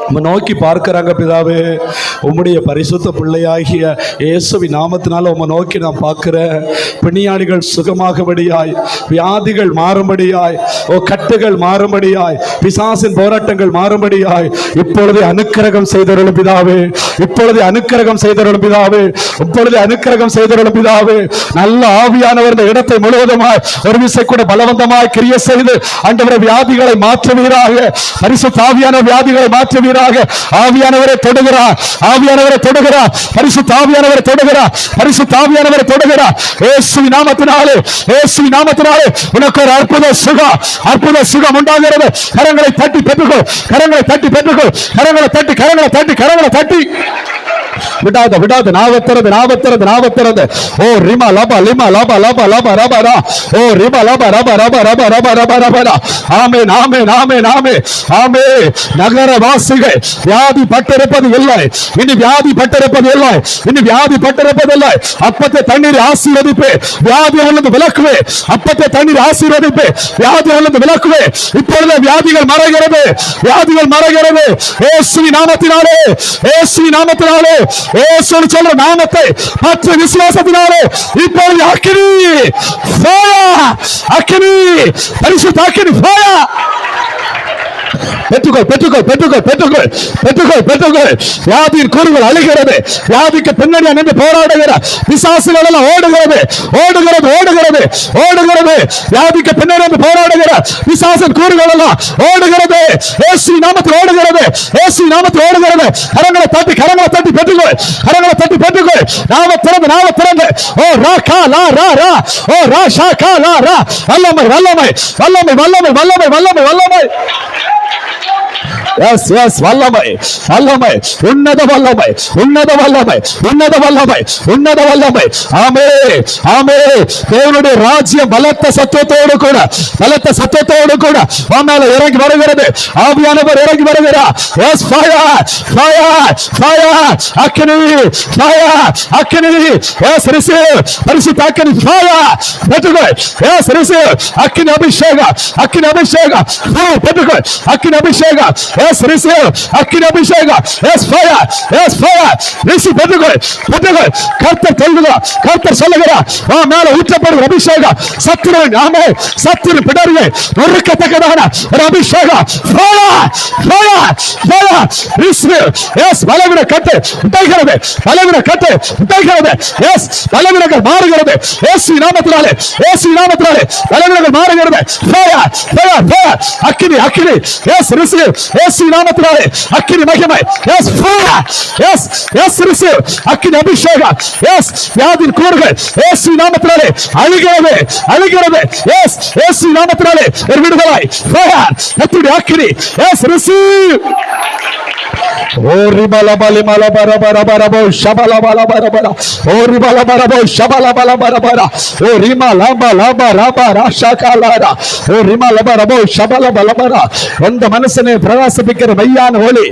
உம்மை நோக்கி பார்க்கிறாங்க பிதாவே. உம்முடைய பரிசுத்த பிள்ளையாகிய இயேசுவின் நாமத்தினால உம்மை நோக்கி நான் பார்க்கிறேன். பிணியாளிகள் சுகமாகும்படியாய், வியாதிகள் மாறும்படியாய், கட்டுகள் மாறும்படியாய், பிசாசின் போராட்டங்கள் மாறும்படியாய் இப்பொழுது அனுக்கிரகம் செய்தருளும் பிதாவே, இப்பொழுது அனுக்கிரகம் செய்தருளும் பிதாவே, இப்பொழுது அனுக்கிரகம் செய்தருளும் பிதாவே. நல்ல ஆவியானவர் இந்த இடத்தை முழுவதுமாய் ஒரு விசை கூட பலவந்தமாய் கிரிய செய்து ஆண்டவரே வியாதிகளை மாற்றுவீராக, பரிசுத்த ஆவியானவர் வியாதிகளை மாற்றுவீராக. ஆவியானவரை தொடுகிறார், ஆவியானவரை தொடுகிறார், பரிசுத்த ஆவியானவரை தொடுகிறார், பரிசுத்த ஆவியானவரை தொடுகிறார். இயேசுவின் நாமத்தினாலே, இயேசுவின் நாமத்தினாலே உனக்கு ஒரு அற்புத சுகம், அற்புத சுகம் உண்டாகிறது. கரங்களை தட்டி பெற்றுக்கோ, கரங்களை தட்டி பெற்றுக்கோ, கரங்களை தட்டி, கரங்களை தட்டி, கரங்களை தட்டி. விடாத விடாத நாவத்திறந்து நாவத்திறந்து நாவத்திறந்து. ஓ ரிமா லபா லிமா லபா லபா லபா ரபா ரா. ஓ ரிமா லபா ரபா ரபா ரபா ரபா ரபா ரபா ரா. ஆமென் ஆமென் ஆமென் ஆமென் ஆமென். நகரவாசிகள் வியாதி பட்டிருப்பது இல்லை, இனி வியாதி பட்டிருப்பது இல்லை, இனி வியாதி பட்டிருப்பது இல்லை. அப்பத்தை தண்ணீர் ஆசீர்வதிப்பு, வியாதி உள்ளது விலக்குவே. அப்பத்தை தண்ணீர் ஆசீர்வதிப்பு, வியாதி உள்ளது விலக்குவே. இப்பொழுது வியாதிகள் மறைகிறது, வியாதிகள் மறைகிறது. இயேசுவின் நாமத்தினாலே, இயேசுவின் நாமத்தினாலே, இயேசு சொல்ற நாமத்தை மற்ற விசுவாசத்தினாலே இப்பொழுது அக்கினி ஃபயர், அக்கினி பரிசுத்த அக்கினி ஃபயர். பெற்றுக்கொள் பெற்றுக்கொள் பெற்றுக்கொள் பெற்றுக்கொள் பெற்றுக்கொள் பெற்றுக்கொள். வியாதியின் கூறுகள் அழிகிறது, வியாதிக்கு பின்னணியா நின்று போராடுகிற பிசாசுகள் எல்லாம் ஓடுகிறது ஓடுகிறது ஓடுகிறது ஓடுகிறது. வியாதிக்கு பின்னணி போராடுகிற பிசாசின் கூறுகள் எல்லாம் ஓடுகிறது. இயேசு நாமத்தில் ஓடுகிறது, இயேசு நாமத்தில் ஓடுகிறது. கரங்களை தட்டி பெற்றுக்கொள், கரங்களை தட்டி பெற்றுக்கொள். நாம திறந்து ஓ ரா கா லா ரா ரா. ஓ ரா ஷா கா லா ரா. வல்லமை வல்லமை வல்லமை வல்லமை வல்லமை வல்லமை வல்லமை. எஸ் எஸ் வல்லமை வல்லமை உன்னத வல்லமை உன்னத வல்லமை உன்னத வல்லமை உன்னத வல்லமை. ஆமே ஆமே. தேவனுடைய ராஜ்யம் பலத்த சத்தத்தோடு கூட, பலத்த சத்தத்தோடு கூட மேல இறங்கி வருகிறது. ஆவியானவர் இறங்கி வருகிறார். எஸ் ஃபயர் ஃபயர் ஃபயர் அக்கினி ஃபயர் அக்கினி. எஸ் ரிசீவ் பரிசுத்த அக்கினி ஃபயர் பெற்றுக்கொள். எஸ் ரிசீவ் அக்கினி அபிஷேகம், அக்கினி அபிஷேகம் பெற்றுக்கொள். அக்கினி அபிஷேகம். Yes, receive. அக்கினி அபிஷேகம். Yes, fire. Yes, fire. Receive. பெற்றுக்கொள் பெற்றுக்கொள். கர்த்தர் சொல்லுகிறார், கர்த்தர் சொல்லுகிறார். மேல ஊற்றப்படுகிற அபிஷேகம் சத்துருவின் ஆமே சத்துரு பிடரியை நொறுக்கத்தக்கதான ஒரு அபிஷேகம். Fire, fire, fire. Receive. Yes, பலவீன கட்டு உடைகிறது, பலவீன கட்டு உடைகிறது. Yes, பலவீனங்கள் மாறுகிறது. இயேசு நாமத்தினாலே, இயேசு நாமத்தினாலே பலவீனங்கள் மாறுகிறது. Fire, fire, fire. அக்கினி அக்கினி. Yes, receive. இயேசு நாமத்தினாலே அக்கினி மகிமை. Yes, fire. Yes, yes, receive. அக்கினி அபிஷேகம். Yes, வியாதியின் கூறுகள் இயேசு நாமத்தினாலே அழிகிறது அழிகிறது. Yes, இயேசு நாமத்தினாலே ஒரு விடுதலை. Fire. கர்த்தருடைய அக்கினி. Yes, receive. ஓ ரிபல பலி மல பர பர பர போ ஷபல பல பர பர. ஓ ரிபல பர போ ஷபல பல பர பர. ஓ ரிமா லப லப ரப ராஷா காலாரா. ஓ ரிமா லப ரபோ ஷபல பல பர. எந்த மனுஷனை பிரகாசிப்பிக்கிற மெய்யான ஒளி,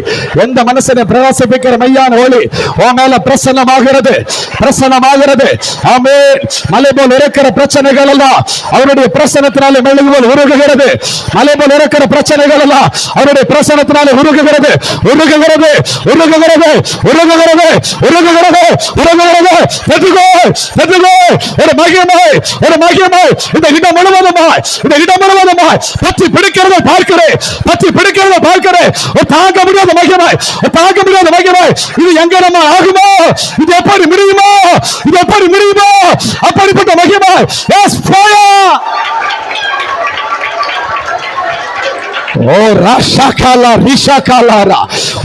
எந்த மனுஷனை பிரகாசிப்பிக்கிற மெய்யான ஒளி ஓ மேல பிரசன்னமாகிறது, பிரசன்னமாகிறது. ஆமென். மலை போல் இருக்கிற பிரச்சனைகள் எல்லாம் அவருடைய பிரசன்னத்தினாலே மெழுகு போல் உருகுகிறது. மலை போல் இருக்கிற பிரச்சனைகள் எல்லாம் அவருடைய பிரசன்னத்தினாலே உருகுகிறது உருகுகிறது உருகுகிறது உருகுகிறது உருகுகிறது உருகுகிறது. பெற்றுக்கொள் பெற்றுக்கொள். ஒரு மகிமை ஒரு மகிமை இந்த இடம் முழுவதுமாய், இந்த இடம் முழுவதுமாய் பற்றி பிடிக்கிறதை பார்க்கிறேன், பற்றி பிடிக்கிறதை பார்க்கிறேன். ஒரு தாங்க முடியாத மகிமை, ஒரு தாங்க முடியாத மகிமை. இது எங்க நம்ம ஆகுமோ, இது எப்படி முடியுமோ, இது எப்படி முடியுமோ அப்படிப்பட்ட மகிமை. Yes fire. ஓ ராஷாகாலா ரிஷாகாலாரா.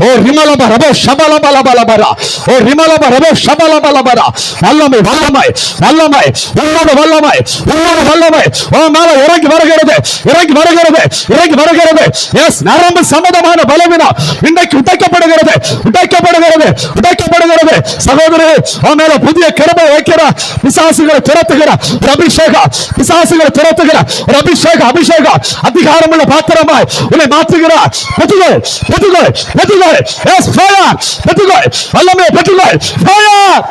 ஓ ரிமலப ரபோ ஷபலபலபலபரா. ஓ ரிமலப ரபோ ஷபலபலபரா. வல்லமை வல்லமை வல்லமை உன்னத வல்லமை உன்னத வல்லமை ஓ மேல இறங்கி வருகிறது இறங்கி வருகிறது இறங்கி வருகிறது. எஸ் நரம்பு சம்பந்தமான பலவீனம் இன்றைக்கு உடைக்கப்படுகிறது உடைக்கப்படுகிறது உடைக்கப்படுகிறது. சகோதரி ஓ மேல புதிய கிருபை வைக்கிற பிசாசுகளை துரத்துகிற ஒரு அபிஷேகம், பிசாசுகளை துரத்துகிற ஒரு அபிஷேகம், அபிஷேகம் அதிகாரமுள்ள பாத்திரமாய் உன்னை மாற்றுகிறார். பெற்றுக்கொள் பெற்றுக்கொள் பெற்றுக்கொள். Yes fire. பெற்றுக்கொள் வல்லமை பெற்றுக்கொள். ஃபயர்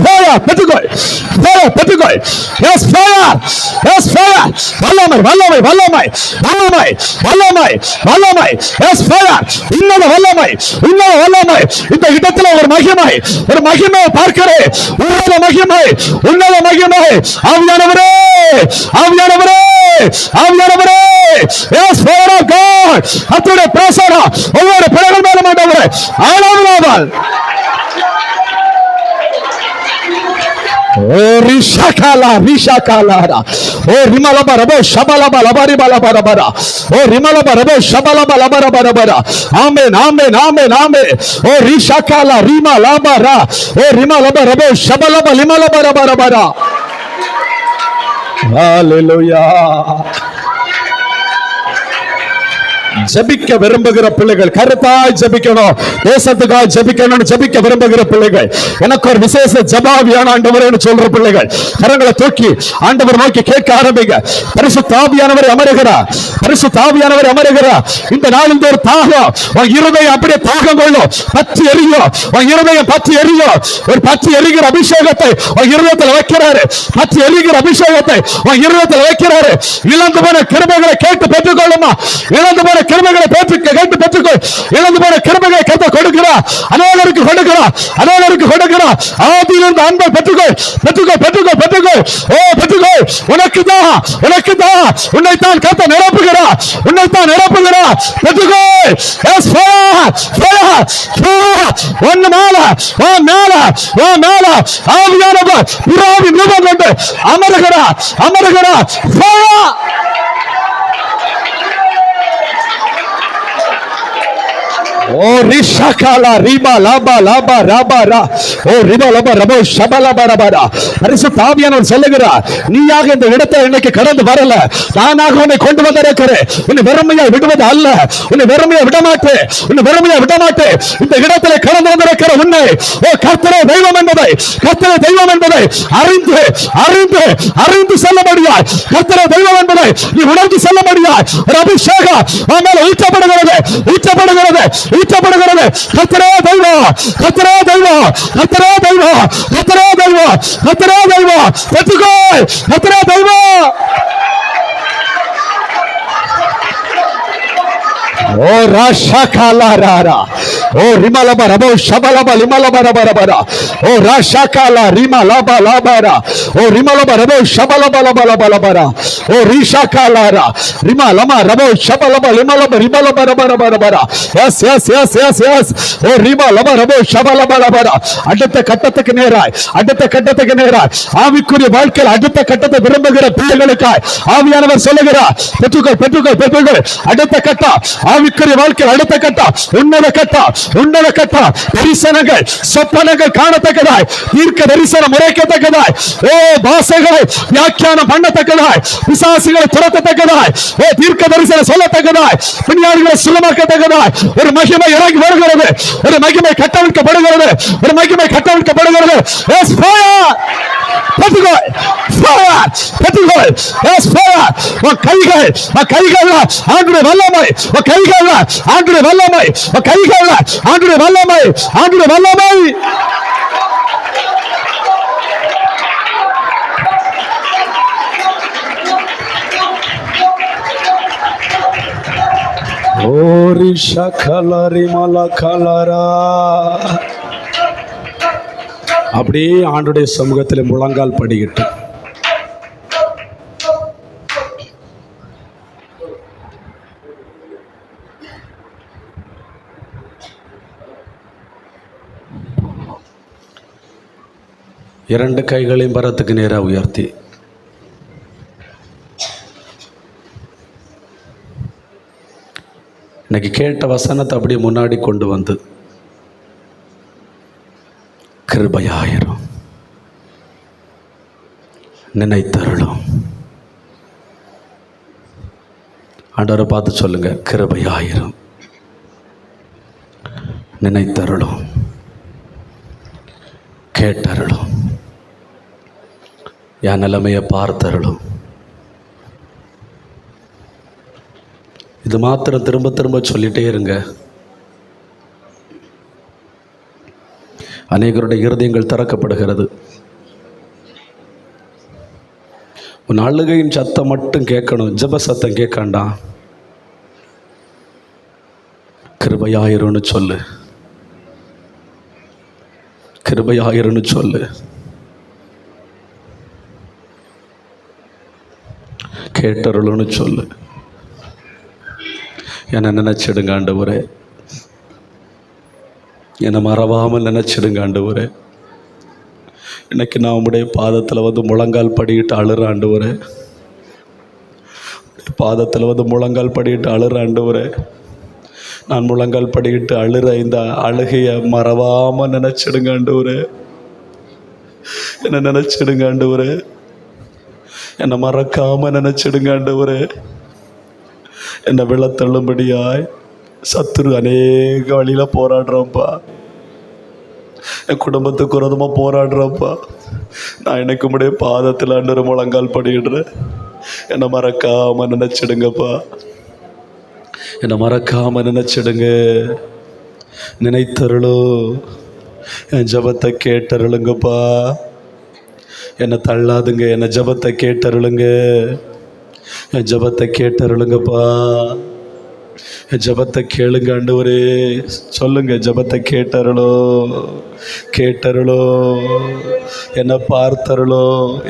ஃபயர் பெற்றுக்கொள் ஃபயர் பெற்றுக்கொள். Yes fire yes fire. வல்லமை வல்லமை வல்லமை வல்லமை வல்லமை வல்லமை. Yes fire. உன்னத வல்லமை உன்னத வல்லமை. இந்த இடத்துல ஒரு மகிமை, ஒரு மகிமையை பார்க்கிறேன். உன்னத மகிமை உன்னத மகிமை. ஆவியானவரே ஆவியானவரே ஆவியானவரே. Yes fire of God. கர்த்தருடைய பிரசன்னம் ஒவ்வொரு பிள்ளைகள் மேலும் ஆண்டவரே ஆளாவதால். ஓ ரிஷாகாலா ரிஷாகாலாரா. ஓ ரிமலப ரபோ ஷபலப லபரிபலபரபரா. ஓ ரிமலப ரபோ ஷபலப லபரபரபரா. ஆமென் ஆமென் ஆமென் ஆமென். ஓ ரிஷாகாலா ரிமா லபரா. ஓ ரிமலப ரபோ ஷபலப லிமலபரபரபரா. ஹalleluya. ஜெபிக்க விரும்புகிற பிள்ளைகள், கருத்தாய் ஜெபிக்கணும், தேசத்துக்காக ஜெபிக்கணும், ஜெபிக்க விரும்புகிற பிள்ளைகள், எனக்கு ஒரு விசேஷ ஜபாவியான ஆண்டவரேன்னு சொல்ற பிள்ளைகள், கரங்களை தூக்கி ஆண்டவர் நோக்கி கேட்க ஆரம்பிங்க. பரிசுத்த ஆவியானவர் அமருகிறார், பரிசுத்த ஆவியானவர் அமருகிறார். இந்த நாளில் ஒரு தாகம், உன் இருதயம் அப்படியே தாகம் கொள்ளும், பற்றி எரியும், உன் இருதயம் பற்றி எரியும். ஒரு பற்றி எரிகிற அபிஷேகத்தை உன் இருதயத்தில் வைக்கிறாரு, பற்றி எரிகிற அபிஷேகத்தை உன் இருதயத்தில் வைக்கிறாரு. இழந்து போன கிருபைகளை கேட்டு பெற்றுக்கொள்ளுமா, இழந்து போன கிருபைகளை கேட்டு பெற்றுக்கொள். இழந்து போன கிருபைகளை கர்த்தர் கொடுக்கிறார், அநேகருக்கு கொடுக்கிறார், அநேகருக்கு கொடுக்கிறார். ஆதியிலிருந்து அன்பை பெற்றுக்கொள், பெற்றுக்கொள், பெற்றுக்கொள், பெற்றுக்கொள். ஓ பெற்றுக்கொள், உனக்குதான், உனக்குதான், உன்னைத்தான் கர்த்தர் நிரப்புகிறார், உன்னைத்தான் நிரப்புகிறார். பெற்றுக்கொள். Yes fire, fire, fire. ஒன்னு மேல, ஓ மேல, ஓ மேல ஆவியானவர் புறாவின் ரூபம் கொண்டு அமருகிறார், அமருகிறார். ஃபயர். ஓ ரிஷாகாலா ரிபா லாபா லாபா ராபா ரா. ஓ ரிபா லாபா ரபோ ஷபலபா ரபா. பரிசுத்த ஆவியானவர் சொல்லுகிறார், நீயாக இந்த இடத்தை இன்னைக்கு கடந்து வரல, நானாக உன்னை கொண்டு வந்திருக்கிறேன். உன்னை வெறுமையா விடுவது அல்ல, உன்னை வெறுமையா விடமாட்டேன், உன்னை வெறுமையா விடமாட்டேன். இந்த இடத்துல கடந்து வந்திருக்கிற உன்னை, ஓ கர்த்தரே தெய்வம் என்பதை, கர்த்தரே தெய்வம் என்பதை அறிந்து அறிந்து அறிந்து செல்லபடியாய், கர்த்தரே தெய்வம் என்பதை நீ உணர்ந்து செல்லபடியாய் ஒரு அபிஷேகம் உன் மேல ஊற்றப்படுகிறது, ஊற்றப்படுகிறது, ஊற்றப்படுகிறது. கர்த்தரே தெய்வம், கர்த்தரே தெய்வம், கர்த்தரே தெய்வம், கர்த்தரே தெய்வம், கர்த்தரே தெய்வம். பெற்றுக்கொள், கர்த்தரே தெய்வம். ஓ ராஷாகாலா ராரா. ஓ ரிமலபா ரபோ ஷபலபா லிமலபா ரபா ரபா. ஓ ராஷாகாலா ரிமலபா லாபாரா. ஓ ரிமலபா ரபோ ஷபலபா லபா லபா லபா. ஓ ரிஷாகாலா ரா ரிமலமா ரபோ ஷபலபா லிமலபா ரிமலபா ரபா ரபா ரபா. Yes yes yes yes yes. ஓ ரிமலபா ரபோ ஷபலபா லபா. அடுத்த கட்டத்துக்கு நேராய், அடுத்த கட்டத்துக்கு நேராய் ஆவிக்குரிய வாழ்க்கையில் அடுத்த கட்டத்தை விரும்புகிற பிள்ளைகளுக்காய் ஆவியானவர் சொல்லுகிறார், பெற்றுக்கொள், பெற்றுக்கொள், பெற்றுக்கொள். அடுத்த கட்டம் ஆவிக்குரிய வாழ்க்கையில் அடுத்த கட்டம், உன்னத கட்டம், உன்னத கட்டம். தரிசனங்கள், சொப்பனங்கள் காணத்தக்கதாய், தீர்க்க தரிசனம் உரைக்கத்தக்கதாய், ஓ பாசைகளை வியாக்கியானம் பண்ணத்தக்கதாய், பிசாசுகளை துரத்தத்தக்கதாய், ஓ தீர்க்க தரிசனம் சொல்லத்தக்கதாய், பின்னாடிகளை சுலமாக்கத்தக்கதாய் ஒரு மகிமை இறங்கி வருகிறது, ஒரு மகிமை கட்டவிழ்க்கப்படுகிறது, ஒரு மகிமை கட்டவிழ்க்கப்படுகிறது. Yes fire. பெற்றுக்கொள், ஃபயர், பெற்றுக்கொள். Yes fire. உன் கைகள், உன் கைகள் ஆண்டுடைய வல்லமை, உன் கைகள் ஆண்டுடைய வல்லமை, உன் கைகள் ஆண்டுடைய வல்லமை, ஆண்டுடைய வல்லமை. ஓரி ஷகலரி மலகலரா. அப்படியே ஆண்டுடைய சமூகத்தில் முழங்கால் படிக்கிட்டு இரண்டு கைகளையும் பரத்துக்கு நேராக உயர்த்தி இன்னைக்கு கேட்ட வசனத்தை அப்படியே முன்னாடி கொண்டு வந்து, கிருபையாயிரும், நினைத்தருளும். ஆண்டவரை பார்த்து சொல்லுங்க, கிருபையாயிரும், நினைத்தருளும், கேட்டருளும், என் நிலைமையை பார்த்தருளும். இது மாத்திரம் திரும்ப திரும்ப சொல்லிட்டே இருங்க. அநேகருடைய இருதயங்கள் திறக்கப்படுகிறது. உன் அழுகையின் சத்தம் மட்டும் கேட்கணும், ஜெப சத்தம் கேட்காண்டாம். கிருபையாயிரும்னு சொல்லு, கிருபையாயிரும்னு சொல்லு, கேட்டருள்னு சொல்லு. என்னை நினைச்சிடுங்க ஆண்டவரே, என்னை மறவாமல் நினைச்சிடுங்க ஆண்டவரே. இன்னைக்கு நான் உம்முடைய பாதத்தில் வந்து முழங்கால் படிக்கிட்டு அழுற ஆண்டவரே, பாதத்தில் வந்து முழங்கால் படிக்கிட்டு அழுற ஆண்டவரே. நான் முழங்கால் படிக்கிட்டு அழுற இந்த அழுகையை மறவாமல் நினைச்சிடுங்க ஆண்டவரே. என்னை நினைச்சிடுங்க ஆண்டவரே, என்னை மறக்காமல் நினைச்சிடுங்க ஆண்டவரே. என்னை விழத்தள்ளும்படியாய் சத்துரு அநேக வழியில போராடுறோம்ப்பா. என் குடும்பத்துக்கு விரோதமாக போராடுறப்பா. நான் எனக்கு உடைய பாதத்தில் ஆண்டவர் முழங்கால் படிடுறேன். என்னை மறக்காம நினைச்சிடுங்கப்பா. என்னை மறக்காம நினைச்சிடுங்க. நினைத்தருளோ என் ஜபத்தை கேட்டருளுங்கப்பா. என்னை தள்ளாதுங்க. என்னை ஜபத்தை கேட்டருளுங்க. என் ஜபத்தை கேட்டருளுங்கப்பா. என் ஜபத்தை கேளுங்க ஆண்டவரே. சொல்லுங்க, ஜபத்தை கேட்டருளோ, கேட்டருளோ, என்ன பார்த்தருளோ,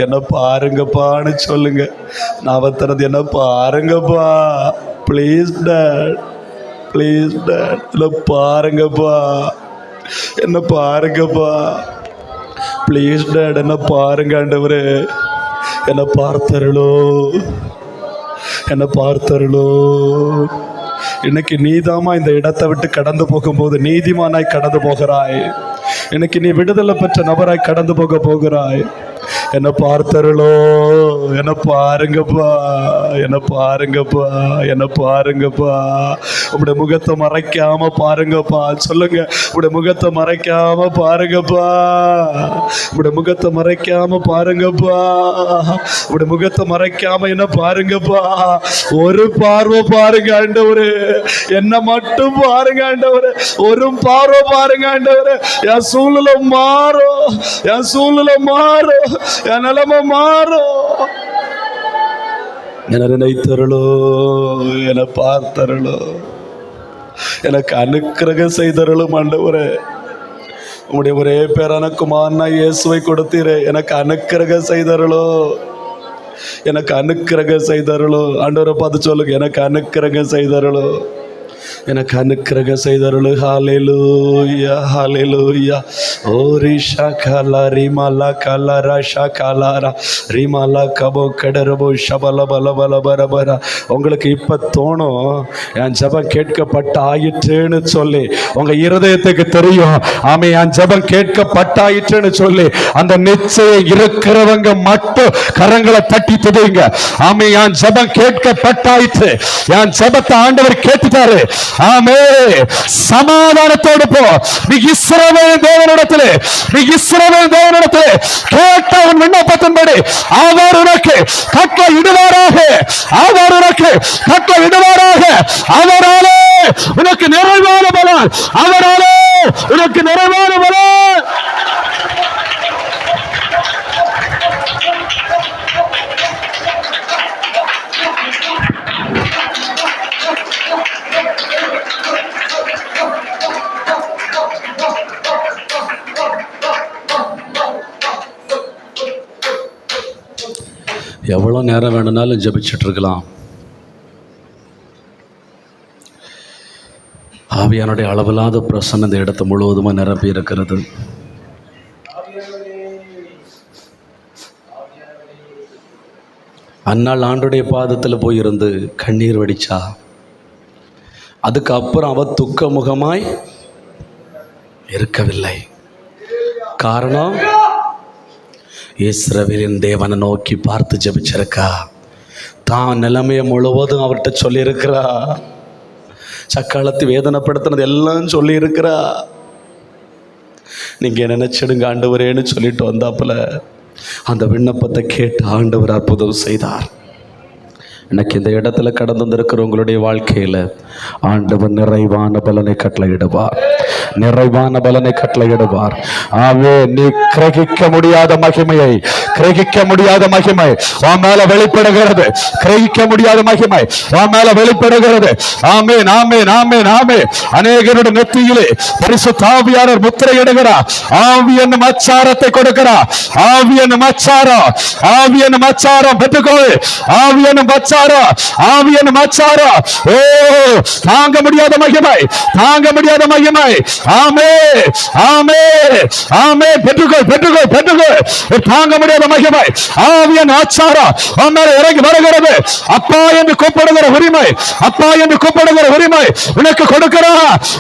என்ன பாருங்கப்பான்னு சொல்லுங்க. நான் தரது என்ன பாருங்கப்பா. ப்ளீஸ் டாட், ப்ளீஸ் டாட், என்ன பாருங்கப்பா, என்ன பாருங்கப்பா. ப்ளீஸ் டாட், என்ன பாருங்க ஆண்டவரே. என்ன பார்த்தருளோ, என்ன பார்த்தருளோ. இன்னைக்கு நீதாமா இந்த இடத்தை விட்டு கடந்து போகும்போது நீதிமானாய் கடந்து போகிறாய். இன்னைக்கு நீ விடுதலை பெற்ற நபராய் கடந்து போகிறாய். என்ன பார்த்தருளோ, என்ன பாருங்கப்பா, என்ன பாருங்கப்பா, என்ன பாருங்கப்பா. உங்களுடைய முகத்தை மறைக்காம பாருங்கப்பா. சொல்லுங்க, உங்களுடைய முகத்தை மறைக்காம பாருங்கப்பா. உங்களுடைய முகத்தை மறைக்காம பாருங்கப்பா. உங்களுடைய முகத்தை மறைக்காம என்ன பாருங்கப்பா. ஒரு பார்வை பாருங்க ஆண்டவரே. என்ன மட்டும் பாருங்க ஆண்டவரே. ஒரு பார்வை பாருங்க ஆண்டவரே. என் சூழ்நிலை மாறும், என் சூழ்நிலை மாறும், என் நிலைமை மாறும். என நினைத்தருளோ, என பார்த்தருளோ, எனக்கு அனுக்கிரகம் செய்தருளும் ஆண்டவரே. உங்களுடைய ஒரே பேரான குமாரனா இயேசுவை கொடுத்தீரே. எனக்கு அனுக்கிரகம் செய்தருளோ, எனக்கு அனுக்கிரகம் செய்தருளோ. ஆண்டவரை பார்த்து சொல்லுங்க, எனக்கு அனுக்கிரகம் செய்தருளோ, எனக்கு அனுக்கிரகம் செய்தருளு. ஹல்லேலூயா, ஹல்லேலூயா. ஓ ரிஷா கலா ரிமலா கலரா ஷகலரா ரிமலா கபோ கடரபோ ஷபல பல பல பரபரா. உங்களுக்கு இப்ப தோணும், என் ஜபம் கேட்கப்பட்ட ஆயிற்றுன்னு சொல்லி. உங்க இருதயத்துக்கு தெரியும், ஆமே, என் ஜபம் கேட்கப்பட்டாயிற்றுன்னு சொல்லி. அந்த நிச்சயம் இருக்கிறவங்க மட்டும் கரங்களை தட்டி துதைங்க. ஆமே, என் ஜபம் கேட்கப்பட்டாயிற்று, என் ஜபத்தை ஆண்டவர் கேட்டுட்டாரு. ஆமே, சமாதானத்தோடு போ. நீ இஸ்ரவேல் தேவனிடத்திலே, நீ இஸ்ரவேல் தேவனிடத்திலே கேட்ட உன் விண்ணப்பத்தின்படி அவர் உனக்கு கட்டளை இடுவாராக, அவர் உனக்கு கட்டளை இடுவாராக. அவராலே உனக்கு நிறைவான பலன், அவராலே உனக்கு நிறைவான பலன். எவ்வளோ நேரம் வேணும்னாலும் ஜெபிச்சுட்டு இருக்கலாம். ஆவியானுடைய அளவில்லாத பிரசன்னம் இந்த இடத்தை முழுவதுமாக நிரப்பி இருக்கிறது. அந்நாள் ஆண்டுடைய பாதத்தில் போயிருந்து கண்ணீர் வடிச்சா. அதுக்கப்புறம் அவ துக்க முகமாய் இருக்கவில்லை. காரணம், இஸ்ரவேலின் தேவனை நோக்கி பார்த்து ஜெபிச்சிருக்கா. தான் நிலைமையை முழுவதும் அவர்கிட்ட சொல்லியிருக்கிறா. சக்காலத்து வேதனைப்படுத்தினது எல்லாம் சொல்லியிருக்கிறா. நீங்கள் நினைச்சிடுங்க ஆண்டவரேன்னு சொல்லிட்டு வந்தாப்புல அந்த விண்ணப்பத்தை கேட்டு ஆண்டவர் அற்புதம் செய்தார். எனக்கு இந்த இடத்துல கடந்து வந்திருக்கிற உங்களுடைய வாழ்க்கையில் ஆண்டவர் நிறைவான பலனை கட்டளையிடுவார், நிறைவான பலனை கட்டளையிடுவார். ஆவே, நீ கிரகிக்க முடியாத மகிமையை, கிரகிக்க முடியாத மகிமை உன் மேல வெளிப்படுகிறது, கிரகிக்க முடியாத மகிமை உன் மேல வெளிப்படுகிறது. ஆமென், ஆமென், ஆமென், ஆமென். அநேகருடைய நெத்தியிலே பரிசுத்த ஆவியானவர் முத்திரையிடுகிறார். ஆவி என்னும் அச்சாரத்தை கொடுக்கிறார். ஆவி என்னும் அச்சாரம், ஆவி என்னும் அச்சாரம் பெற்றுக்கோ. ஆவி என்னும் அச்சாரம், ஆவி என்னும் அச்சாரம். ஓ, தாங்க முடியாத மகிமை, தாங்க முடியாத மகிமை. ஆமே, ஆமே, ஆமே. பெற்றுக்கோ, பெற்றுக்கோ, பெற்றுக்கோ. தாங்க முடியாத மகிமை ஆவியின் ஆச்சாரம் உன் மேல இறங்கி வருகிறது. அப்பா என்று கூப்பிடுகிற உரிமை, அப்பா என்று கூப்பிடுகிற உரிமை உனக்கு கொடுக்கிறா,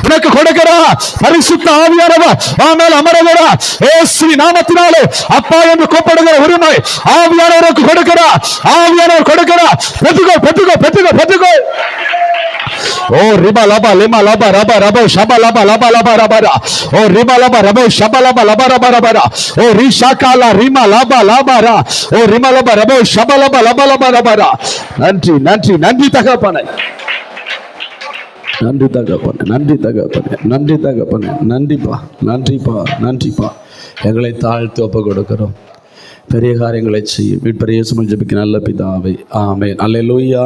உனக்கு கொடுக்கிறா. பரிசுத்த ஆவியானவர் உன் மேல் அமருகிறா. இயேசுவின் நாமத்தினாலே அப்பா என்று கூப்பிடுகிற உரிமை ஆவியானவருக்கு கொடுக்கிறா, ஆவியானவர் கொடுக்கிறா. பெற்றுக்கோ, பெற்றுக்கோ, பெற்றுக்கோ, பெற்றுக்கோ. ஓ ரிபா லபா லிமா லபா ரபா ரபோ ஷபா லபா லபா லபா ரபா. ஓ ரிபா லபா ரபோ ஷபா லபா லபா ரபா ரபா. ஓ ரிஷாகாலா ரிமா லபா லபா ரா. ஓ ரிமா லபா ரபோ ஷபா லபா லபா லபா ரபா. நன்றி நன்றி நன்றி தகப்பனே, நன்றி தகப்பனே, நன்றி தகப்பனே, நன்றி தகப்பனே, நன்றிப்பா, நன்றிப்பா, நன்றிப்பா. எங்களை தாழ்த்தி ஒப்பு கொடுக்கிறோம். பெரிய காரியங்களை செய்யும் மீட்பர் இயேசுவின் ஜெபிக்க நல்ல பிதாவே, ஆமென். அல்லேலூயா.